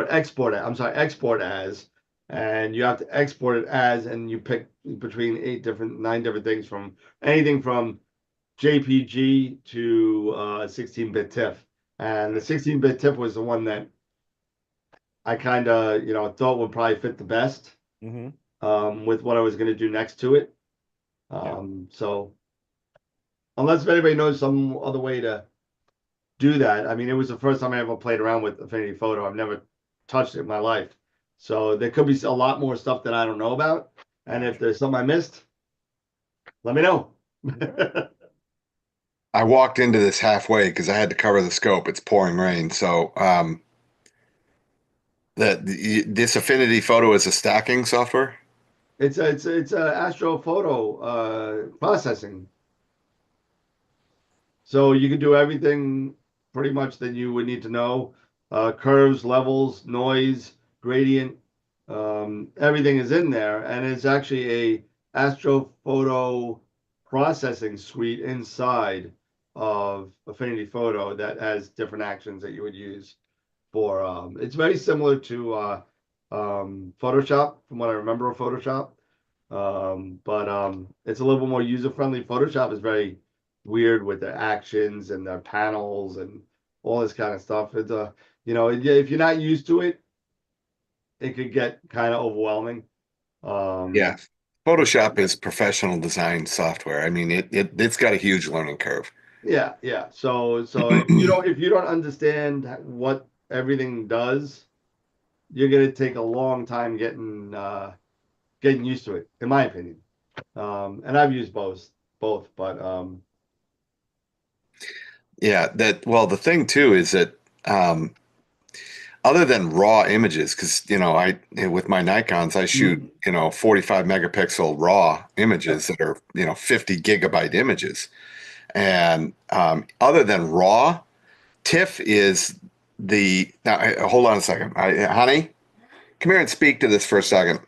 export it. I'm sorry, export as, and you have to export it as, and you pick between 9 different things from anything from JPG to 16-bit TIFF. And the Gotcha. 16-bit TIFF was the one that I kind of, you know, thought would probably fit the best Mm-hmm. with what I was going to do next to it. Yeah. So unless if anybody knows some other way to do that, I mean, it was the first time I ever played around with Affinity Photo. I've never touched it in my life. So there could be a lot more stuff that I don't know about. And if there's something I missed, let me know. I walked into this halfway because I had to cover the scope. It's pouring rain. So this Affinity Photo is a stacking software? It's a astrophoto processing. So you can do everything pretty much that you would need to know. Curves, levels, noise, gradient, everything is in there. And it's actually a astrophoto processing suite inside of Affinity Photo that has different actions that you would use for it's very similar to Photoshop from what I remember of Photoshop. But it's a little bit more user friendly. Photoshop is very weird with their actions and their panels and all this kind of stuff. It's you know, if you're not used to it, it could get kind of overwhelming. Yeah. Photoshop is professional design software. I mean, it's got a huge learning curve. Yeah, yeah. So if you don't understand what everything does, you're gonna take a long time getting used to it, in my opinion. And I've used both, but Yeah, well, the thing too is that um, other than raw images, because I with my Nikons I shoot 45 megapixel raw images that are 50 gigabyte images, and other than raw, TIFF is the now. Hold on a second, honey, come here and speak to this for a second.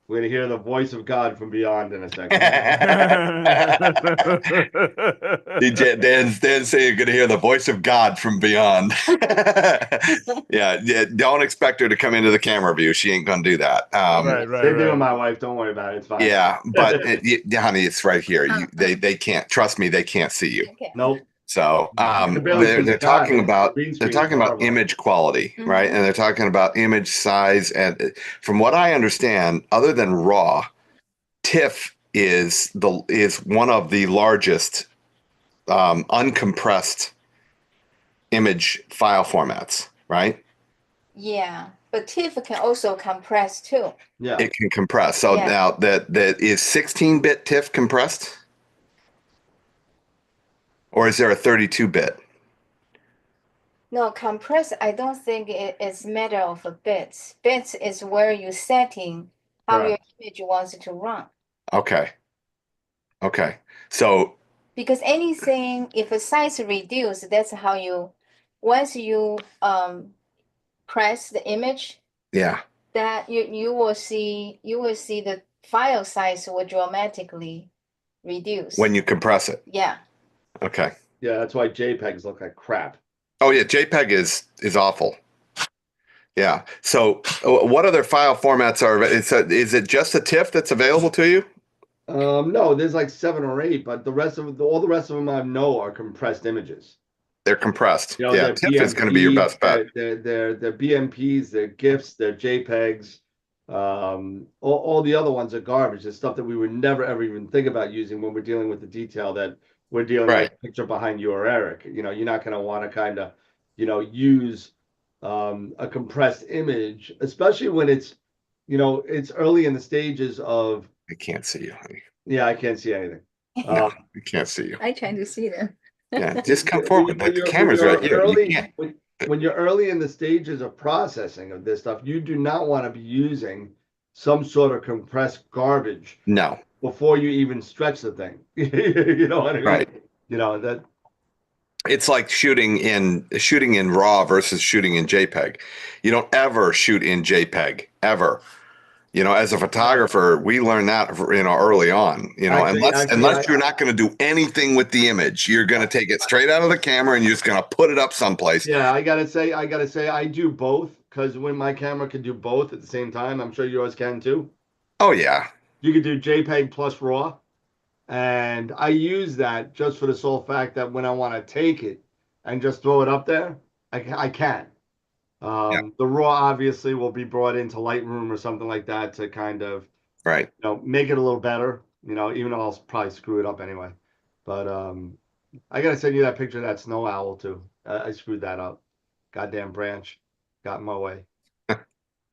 we're gonna hear the voice of God from beyond in a second. Dan's saying you're gonna hear the voice of God from beyond. Yeah, don't expect her to come into the camera view. She ain't gonna do that. Right, Same thing with right. my wife. Don't worry about it. It's fine. Yeah, but honey, it's right here. They can't trust me. They can't see you. Okay. Nope. So I can barely see they're Scott. talking The about green they're screen is talking about horrible. image quality, right? And they're talking about image size. And from what I understand, other than RAW, TIFF is one of the largest uncompressed image file formats, right? Yeah, but TIFF can also compress too. Yeah. It can compress. So Yeah. now that is 16-bit TIFF compressed, or is there a 32-bit? No, compress, I don't think it's matter of bits. Bits is where you're setting how your image wants to run. Okay. Okay. So Because anything, if a size reduce, that's how you, once you press the image, yeah, that you will see the file size will dramatically reduce. when you compress it. Yeah. Okay. Yeah, that's why JPEGs look like crap. Oh yeah, JPEG is awful. Yeah. So what other file formats are is it just a TIFF that's available to you? No, there's like 7 or 8, but all the rest of them I know are compressed images. They're compressed. You know, Yeah, they're TIFF is going to be your best bet. they're BMPs, they're GIFs, they're JPEGs. All the other ones are garbage. It's stuff that we would never ever even think about using when we're dealing with the detail that we're dealing Right. with. Picture behind you or Eric. You know, you're not going to want to kind of, use a compressed image, especially when it's early in the stages of. I can't see you, honey. Yeah, I can't see anything. No, I can't see you. I trying to see them. Yeah, just come forward. Like the When camera's you're right here. You early, can't. when you're early in the stages of processing of this stuff, you do not want to be using some sort of compressed garbage No. before you even stretch the thing. You know what I mean? Right. You know that. It's like shooting in RAW versus shooting in JPEG. You don't ever shoot in JPEG ever. As a photographer, we learned that early on. Unless you're not going to do anything with the image, you're going to take it straight out of the camera and you're just going to put it up someplace. Yeah, I gotta say, I do both because when my camera can do both at the same time, I'm sure yours can too. Oh yeah, You could do JPEG plus RAW. And I use that just for the sole fact that when I want to take it and just throw it up there, I can. Yeah. The raw obviously will be brought into Lightroom or something like that to kind of, right. make it a little better, even though I'll probably screw it up anyway. But I gotta send you that picture of that snow owl too. I screwed that up. Goddamn branch got in my way.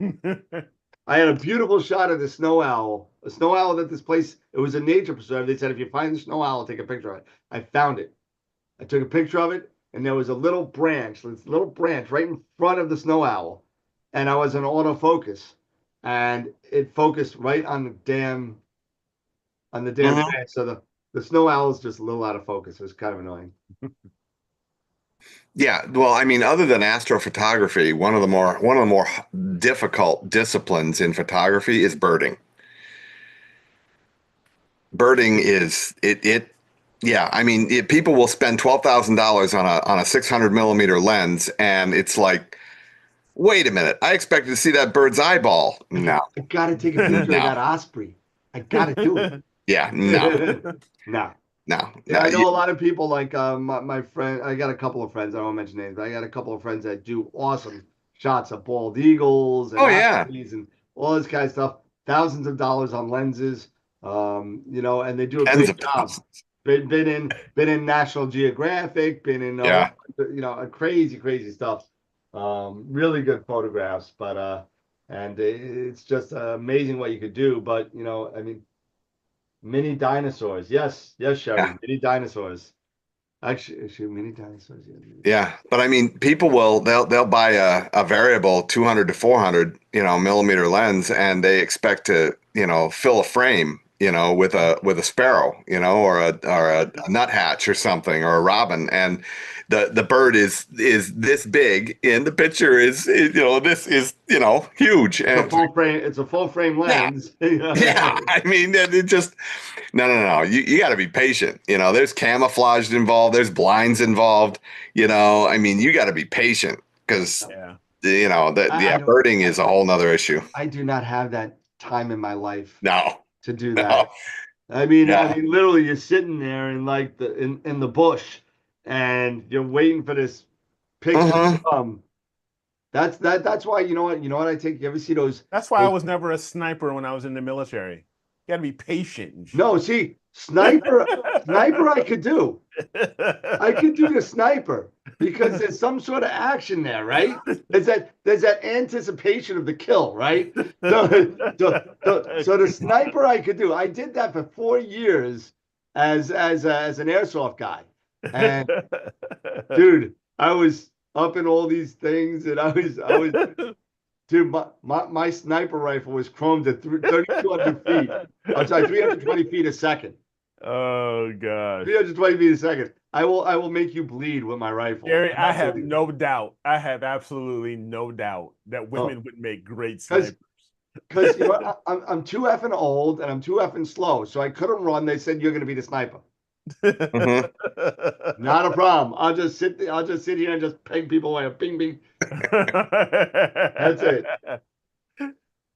I had a beautiful shot of the snow owl. A snow owl at this place. It was a nature preserve. They said if you find the snow owl, take a picture of it. I found it. I took a picture of it, and there was a little branch, this little branch right in front of the snow owl, and I was in autofocus, and it focused right on the damn Mhm. branch. So the snow owl is just a little out of focus. It was kind of annoying. Yeah, well, I mean, other than astrophotography, one of the more difficult disciplines in photography is birding. Birding is it. Yeah, I mean, people will spend $12,000 on a 600 millimeter lens, and it's like, wait a minute, I expected to see that bird's eyeball. No, I gotta take a picture of no, that osprey. I gotta do it. yeah, no, Nah. no, Yeah, no. I know a lot of people like my friend. I got a couple of friends. I don't want to mention names, but I got a couple of friends that do awesome shots of bald eagles and Oh yeah, ospreys and all this kind of stuff. Thousands of dollars on lenses, and they do a tens great of job. thousands. Been in National Geographic, been in Yeah, a crazy stuff. Really good photographs, but and it's just amazing what you could do. But I mean, mini dinosaurs. Yes, yeah. Sherry, mini dinosaurs. Actually, mini dinosaurs. Yeah, Yeah, but I mean, people they'll buy a variable 200 to 400 millimeter lens, and they expect to fill a frame with a sparrow or a nuthatch or something, or a robin, and the bird is this big, and the picture this is huge, it's a and full frame. It's a full frame yeah, lens. yeah. I mean, it just no. You got to be patient. There's camouflage involved. There's blinds involved. I mean, you got to be patient because Yeah. I don't. birding is a whole nother issue. I do not have that time in my life No, to do no, that. I yeah. mean, literally, you're sitting there in like in the bush, and you're waiting for this picture to Hmm. come. That's why you know what I take. You ever see those That's why I those was never a sniper when I was in the military. You got to be patient and shit. No, see, sniper I could do. I could do the sniper because there's some sort of action there, right? There's that anticipation of the kill, right? So the sniper I could do. I did that for 4 years as an airsoft guy. And dude, I was up in all these things, and I was dude, my sniper rifle was chromed at 3,200 feet. I'm sorry, 320 feet a second. Oh gosh. 320 feet a second. I will make you bleed with my rifle. Gary, And I that's have no doubt. I have absolutely no doubt that women would make great because snipers. because I'm too effing old and I'm too effing slow, so I couldn't run. They said you're gonna be the sniper. Hmm. Not a problem. I'll just sit here and just peg people away. Bing bing. That's it. That's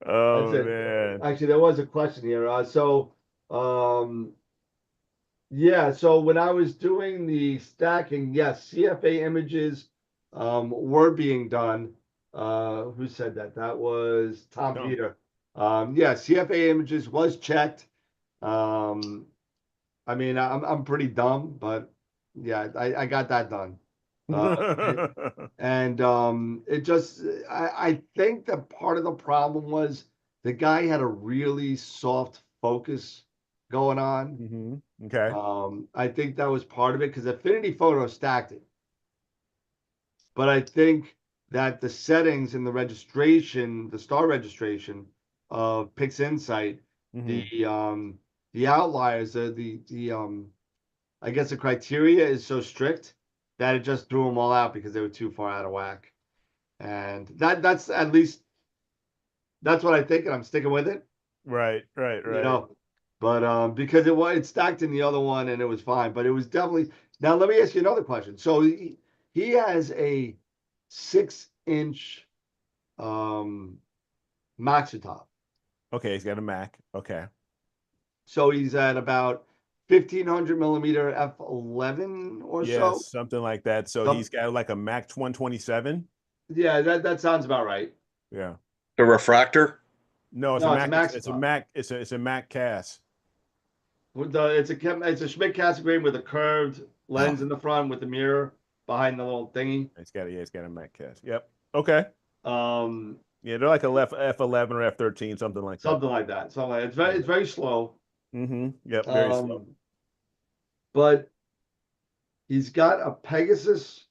Oh it. man. Actually, there was a question here. Yeah, so when I was doing the stacking, yes, CFA images were being done. Who said that? That was Tom Oh. Peter. Yeah, CFA images was checked. Um, I mean, I'm pretty dumb, but yeah, I got that done. And it just I think that part of the problem was the guy had a really soft focus going on. Okay. I think that was part of it because Affinity Photo stacked it. But I think that the settings in the registration, the star registration of PixInsight, the outliers, I guess the criteria is so strict that it just threw them all out because they were too far out of whack. And that's at least that's what I think, and I'm sticking with it. Right. You know, but because it's stacked in the other one and it was fine, but it was definitely. Now let me ask you another question. So he has a 6-inch Maxitop. Okay, he's got a Mac. Okay. So he's at about 1,500 millimeter f11 or Yeah, so. something like that. So Some- he's got like a Mac 127. Yeah, that sounds about right. Yeah. The refractor. No, it's No, a it's a Mac. It's a Maxitop. Mac. It's a Mac Cast. It's a Schmidt Cassegrain with a curved lens in the front with the mirror behind the little thingy. It's got a Mac Cast. Yep. Okay. Yeah, they're like a F11 or F13, something like that. Something like that. Something like that. It's very slow. Yep, very slow. But he's got a Pegasus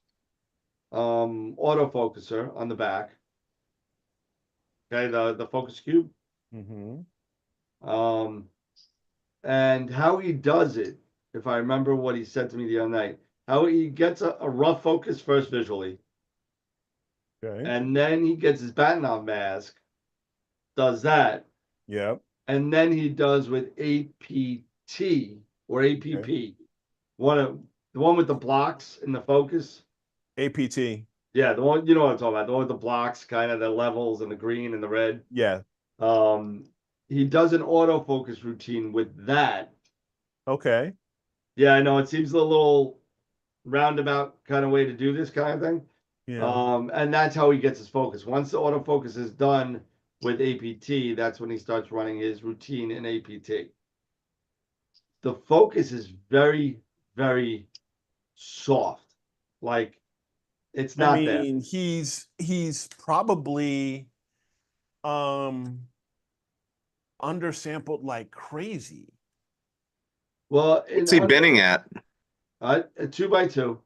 autofocuser on the back. Okay, the focus cube. And how he does it, if I remember what he said to me the other night, how he gets a rough focus first visually. Okay. And then he gets his Batman mask, does that. Yep. And then he does with APT or APP. Okay. The one with the blocks in the focus. APT. Yeah, the one, you know what I'm talking about. The one with the blocks, kind of the levels and the green and the red. Yeah. He does an autofocus routine with that. Okay. Yeah, I know it seems a little roundabout kind of way to do this kind of thing. Yeah. And that's how he gets his focus. Once the autofocus is done with APT, that's when he starts running his routine in APT. The focus is very, very soft. Like it's not I there. mean, he's probably undersampled like crazy. Well, What's he binning at? A 2x2.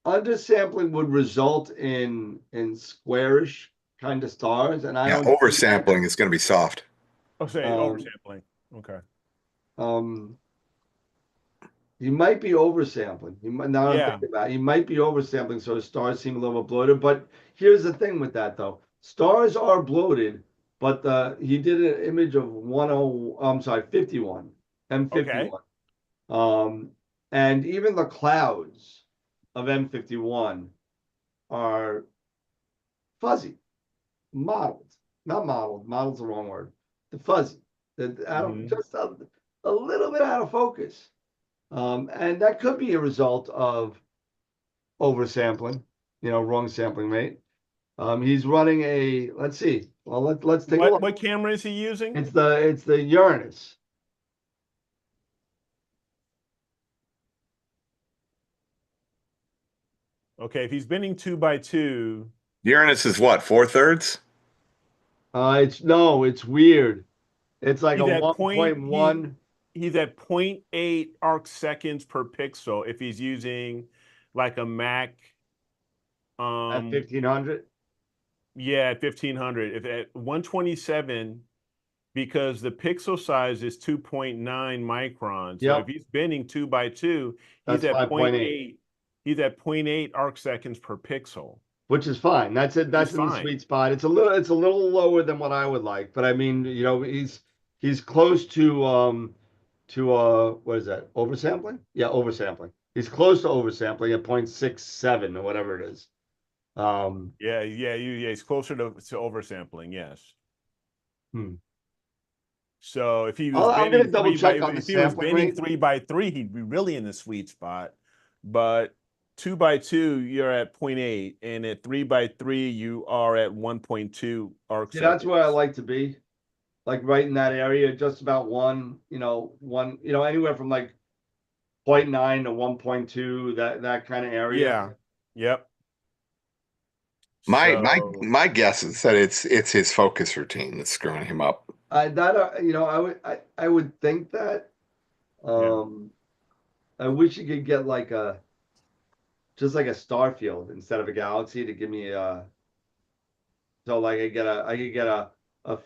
Undersampling would result in squarish kind of stars, and I Yeah, don't see that. oversampling is going to be soft. Oh, say oversampling. Okay. He might be oversampling. Now I'm Yeah. thinking about it, he might be oversampling, so his stars seem a little bit bloated. But here's the thing with that though: stars are bloated, but he did an image of 51, M51. Okay. And even the clouds of M51 are fuzzy, modeled, not modeled. Model's the wrong word. The fuzzy, just a little bit out of focus. And that could be a result of oversampling, wrong sampling rate. He's running a, let's see. Well, let's take a look. What camera is he using? It's the Uranus. Okay, if he's bending 2x2. Uranus is what, 4/3? It's weird. It's like He's a at 1.1. He's at 0.8 arc seconds per pixel if he's using like a Mac. At 1500. Yeah, at 1500. If at 127, because the pixel size is 2.9 microns. So if he's bending 2x2, he's at 0.8. He's at 0.8 arc seconds per pixel. Which is fine. That's it. That's in the sweet spot. It's a little lower than what I would like, but I mean, he's close to what is that? Oversampling? Yeah, oversampling. He's close to oversampling at 0.67 or whatever it is. He's closer to oversampling, yes. So if he was I'm gonna double check on the sampling rate. 3x3, he'd be really in the sweet spot. But 2x2, you're at 0.8, and at 3x3, you are at 1.2 arc seconds. That's where I like to be, like right in that area, just about anywhere from like 0.9 to 1.2, that kind of area. Yeah. Yep. My guess is that it's his focus routine that's screwing him up. I would think that. I wish you could get like just like a star field instead of a galaxy to give me so like I could get a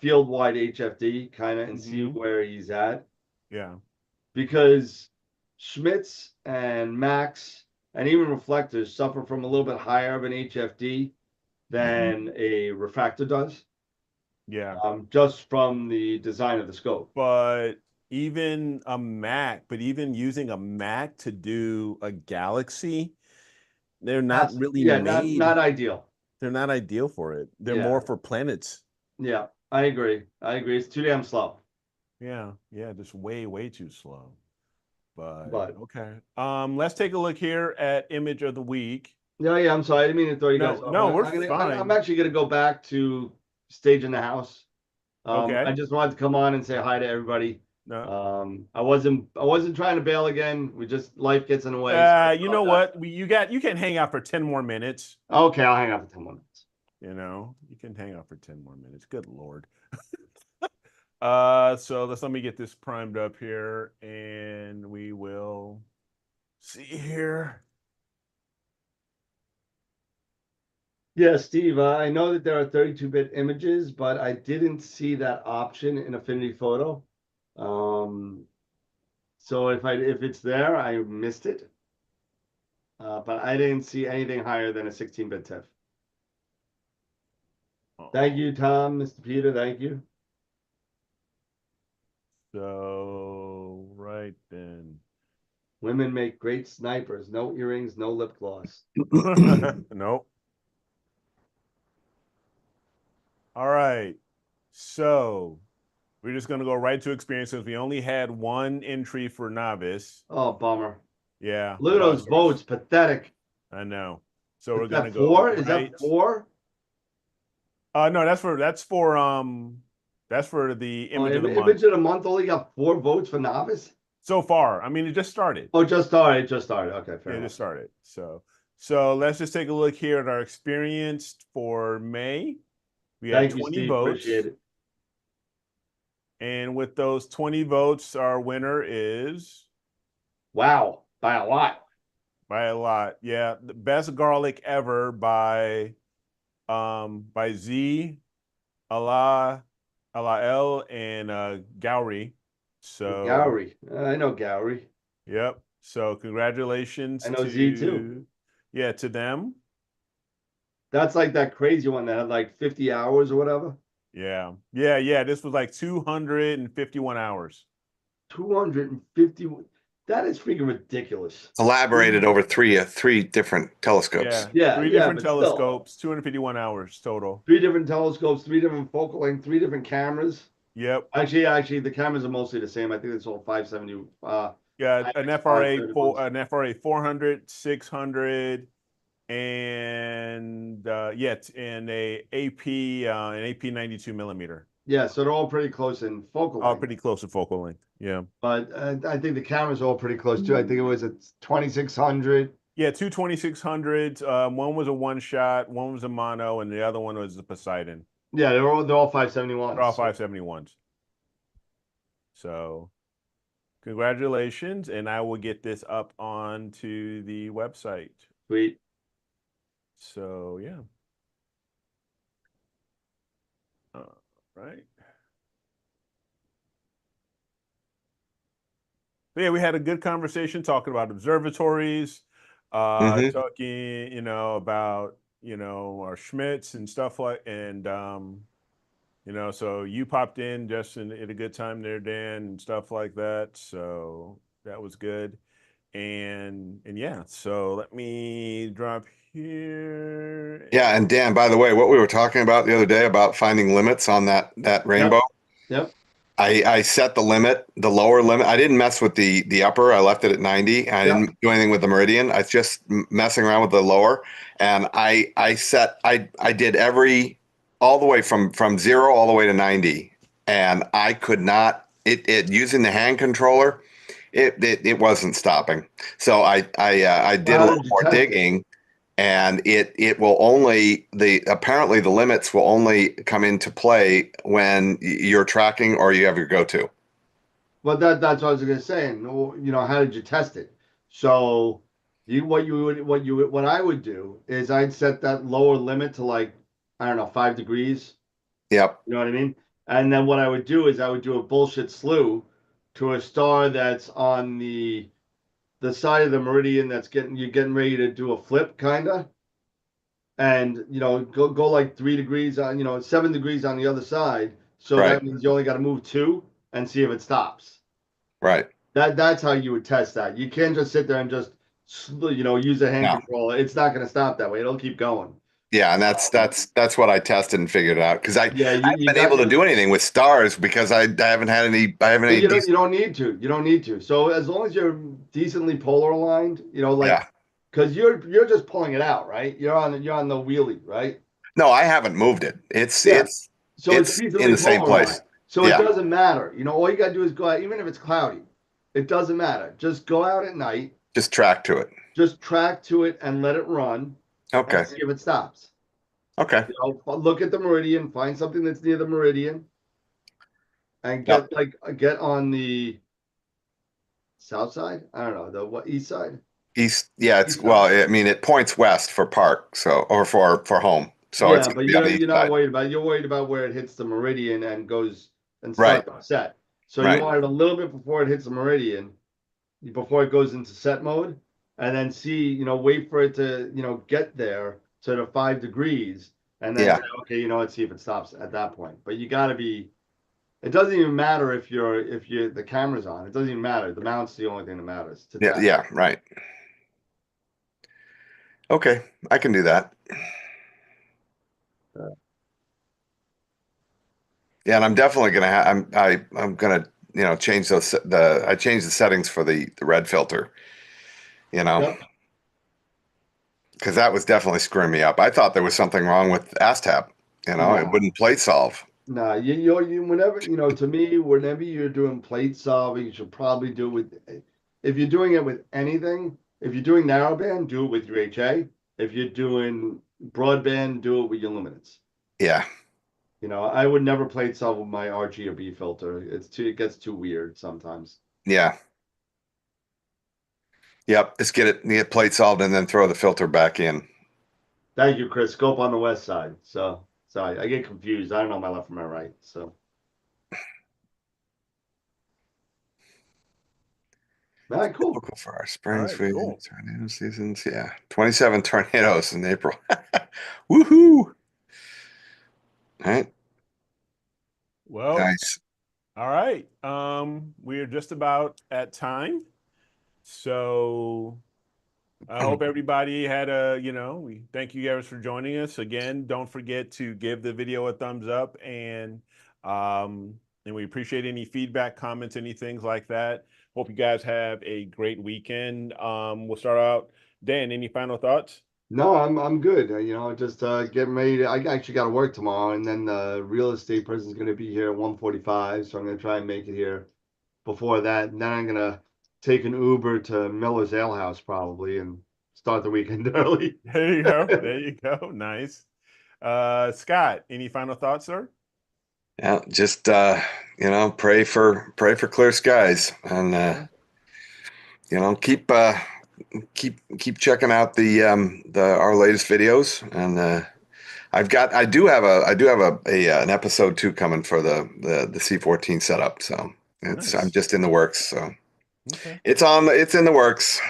field wide HFD kind of and see where he's at. Yeah. Because Schmitz and Max and even reflectors suffer from a little bit higher of an HFD than a refractor does. Yeah. Just from the design of the scope. But even using a Mac to do a galaxy, they're not really made. Not ideal. They're not ideal for it. They're more for planets. Yeah, I agree. It's too damn slow. Yeah, just way too slow. But okay. Let's take a look here at image of the week. Yeah, I'm sorry. I didn't mean to throw you guys off. No, we're fine. I'm actually gonna go back to stage in the house. Okay. I just wanted to come on and say hi to everybody. No. I wasn't trying to bail again. Life gets in the way. So You know what? You can hang out for 10 more minutes. okay, I'll hang out for 10 more minutes. You know, you can hang out for 10 more minutes. Good Lord. So let me get this primed up here and we will see here. Yeah, Steve, I know that there are 32-bit images, but I didn't see that option in Affinity Photo. So if it's there, I missed it. But I didn't see anything higher than a 16-bit TIFF. Thank you, Tom, Mr. Peter. Thank you. So, right then. Women make great snipers. No earrings, no lip gloss. Nope. All right. So, we're just going to go right to experiences. We only had one entry for novice. Oh, bummer. Yeah. Look at those votes. Pathetic. I know. So we're Is going that to go. four? Right. Is that four? No, that's for the image of the month. Image of the month only got 4 votes for novice? So far. I mean, it just started. Oh, just started. It just started. Okay, fair enough. It just started. So let's just take a look here at our experience for May. We had 20 Steve. votes. Appreciate it. And with those 20 votes, our winner is wow, by a lot. By a lot. Yeah, the best garlic ever by Z, Allah L, and Gowry. So Gowry. I know Gowry. Yep. So congratulations. I know Z too. Yeah, to them. That's like that crazy one that had like 50 hours or whatever. Yeah. This was like 251 hours. 250. That is freaking ridiculous. Elaborated over three different telescopes. Yeah. Three different telescopes, still. 251 hours total. 3 different telescopes, 3 different focal length, 3 different cameras. Yep. Actually, the cameras are mostly the same. I think it's all 570. Yeah, an FRA 400, 600, and and an AP 92 millimeter. Yeah, so they're all pretty close in focal length. All pretty close in focal length. Yeah. But I think the cameras are all pretty close too. I think it was a 2600. Yeah, 2 2600s. One was a one shot, one was a mono, and the other one was the Poseidon. Yeah, they're all 571s. They're all 571s. So congratulations, and I will get this up onto the website. Sweet. So yeah. Right. So yeah, we had a good conversation talking about observatories, talking, about, our Schmitz and stuff so you popped in just at a good time there, Dan, and stuff like that. So that was good. And yeah, so let me drop here. Yeah, and Dan, by the way, what we were talking about the other day about finding limits on that rainbow. Yep. I set the limit, the lower limit. I didn't mess with the upper. I left it at 90. I didn't do anything with the meridian. I was just messing around with the lower. And I did all the way from 0 all the way to 90. And I could not, using the hand controller, it wasn't stopping. So I did a little more digging. And it will apparently the limits will only come into play when you're tracking or you have your go-to. Well, that's what I was going to say. And, how did you test it? So what I would do is I'd set that lower limit to like, I don't know, 5 degrees. Yep. You know what I mean? And then what I would do is I would do a bullshit slew to a star that's on the side of the meridian that's you're getting ready to do a flip, kind of, and go like 3 degrees on 7 degrees on the other side, so that means you only got to move 2 and see if it stops. Right. That's how you would test that. You can't just sit there and just use a hand controller. It's not going to stop that way. It'll keep going. Yeah, and that's what I tested and figured out, because I haven't been able to do anything with stars because I haven't had any. You don't need to. You don't need to. So as long as you're decently polar aligned, because you're just pulling it out, right? You're on the wheelie, right? No, I haven't moved it. It's in the same place. So it Yeah. doesn't matter. You know, all you got to do is go out, even if it's cloudy. It doesn't matter. Just go out at night, Just track to it. just track to it and let it run Okay. and see if it stops. Okay. You know, look at the meridian, find something that's near the meridian, and Yep. get on the south side. I don't know, the what east side? East. Yeah. It's East well. side. I mean, it points west for park. So or for home. So it's Yeah, going to but be on the you're east not side. worried about you're worried about where it hits the meridian and goes and Right. starts to set. So you Right. want it a little bit before it hits the meridian, before it goes into set mode, and then see, you know, wait for it to, you know, get there to the 5 degrees, and then Yeah. say, okay, you know, let's see if it stops at that point. But you got to be. It doesn't even matter if you're the camera's on. It doesn't even matter. The mount's the only thing that matters to Yeah. track. Yeah. Right. Okay. I can do that. Yeah, and I'm definitely gonna have. I'm gonna change I changed the settings for the red filter. You know, Yep. because that was definitely screwing me up. I thought there was something wrong with ASTAP. You know, it No. wouldn't plate solve. No, you whenever you know to me, whenever you're doing plate solving, you should probably do it with if you're doing it with anything, if you're doing narrowband, do it with your HA. If you're doing broadband, do it with your luminance. Yeah. You know, I would never plate solve with my RG or B filter. It gets too weird sometimes. Yeah. Yep. Just get plate solved and then throw the filter back in. Thank you, Chris. Scope on the west side. So sorry, I get confused. I don't know my left from my right. So all right, cool. Typical for our All spring right, swing cool. tornado seasons. Yeah. 27 tornadoes in April. Woohoo. All right. Well, Nice. all right. We are just about at time. So I hope everybody had we thank you guys for joining us. Again, don't forget to give the video a thumbs up and we appreciate any feedback, comments, any things like that. Hope you guys have a great weekend. We'll start out. Dan, any final thoughts? No, I'm good. You know, just getting ready to. I actually got to work tomorrow, and then the real estate person's going to be here at 1:45, so I'm going to try and make it here before that. And then I'm going to take an Uber to Miller's Ale House probably and start the weekend early. There you go. There you go. Nice. Scott, any final thoughts, sir? Yeah, just pray for clear skies and keep checking out the our latest videos and I do have an episode 2 coming for the C14 setup, so I'm Nice. just in the works, so Okay. it's in the works.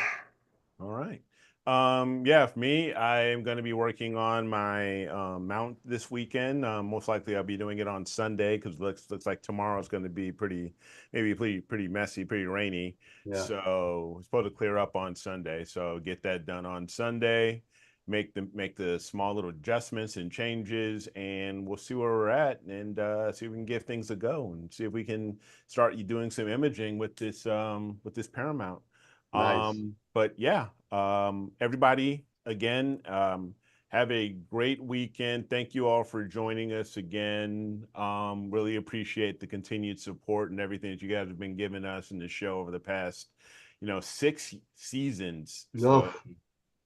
All right. Yeah, for me, I am going to be working on my mount this weekend. Most likely, I'll be doing it on Sunday because looks like tomorrow is going to be pretty messy, pretty rainy. Yeah, So it's supposed to clear up on Sunday. So get that done on Sunday. Make the small little adjustments and changes, and we'll see where we're at, and see if we can give things a go, and see if we can start doing some imaging with this Paramount. nice. But yeah, everybody, again, have a great weekend. Thank you all for joining us again. Really appreciate the continued support and everything that you guys have been giving us in the show over the past, 6 seasons. No, So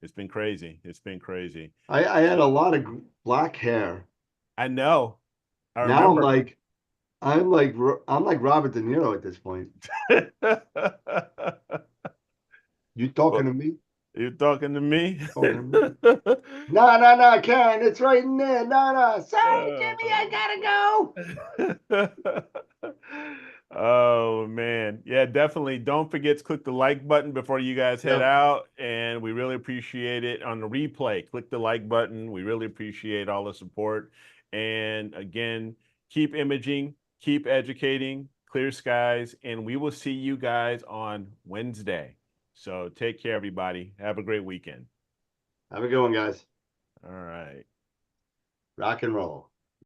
it's been crazy. It's been crazy. I had a lot of black hair. I know. I Now remember. I'm like Robert De Niro at this point. You talking to me? You're talking to me? Talking to me? No, Karen, it's right in there. No. Sorry, Jimmy, I gotta go. Oh man. Yeah, definitely. Don't forget to click the like button before you guys head Yep. out. And we really appreciate it. On the replay, click the like button. We really appreciate all the support. And again, keep imaging, keep educating, clear skies, and we will see you guys on Wednesday. So take care, everybody. Have a great weekend. Have a good one, guys. All right. Rock and roll.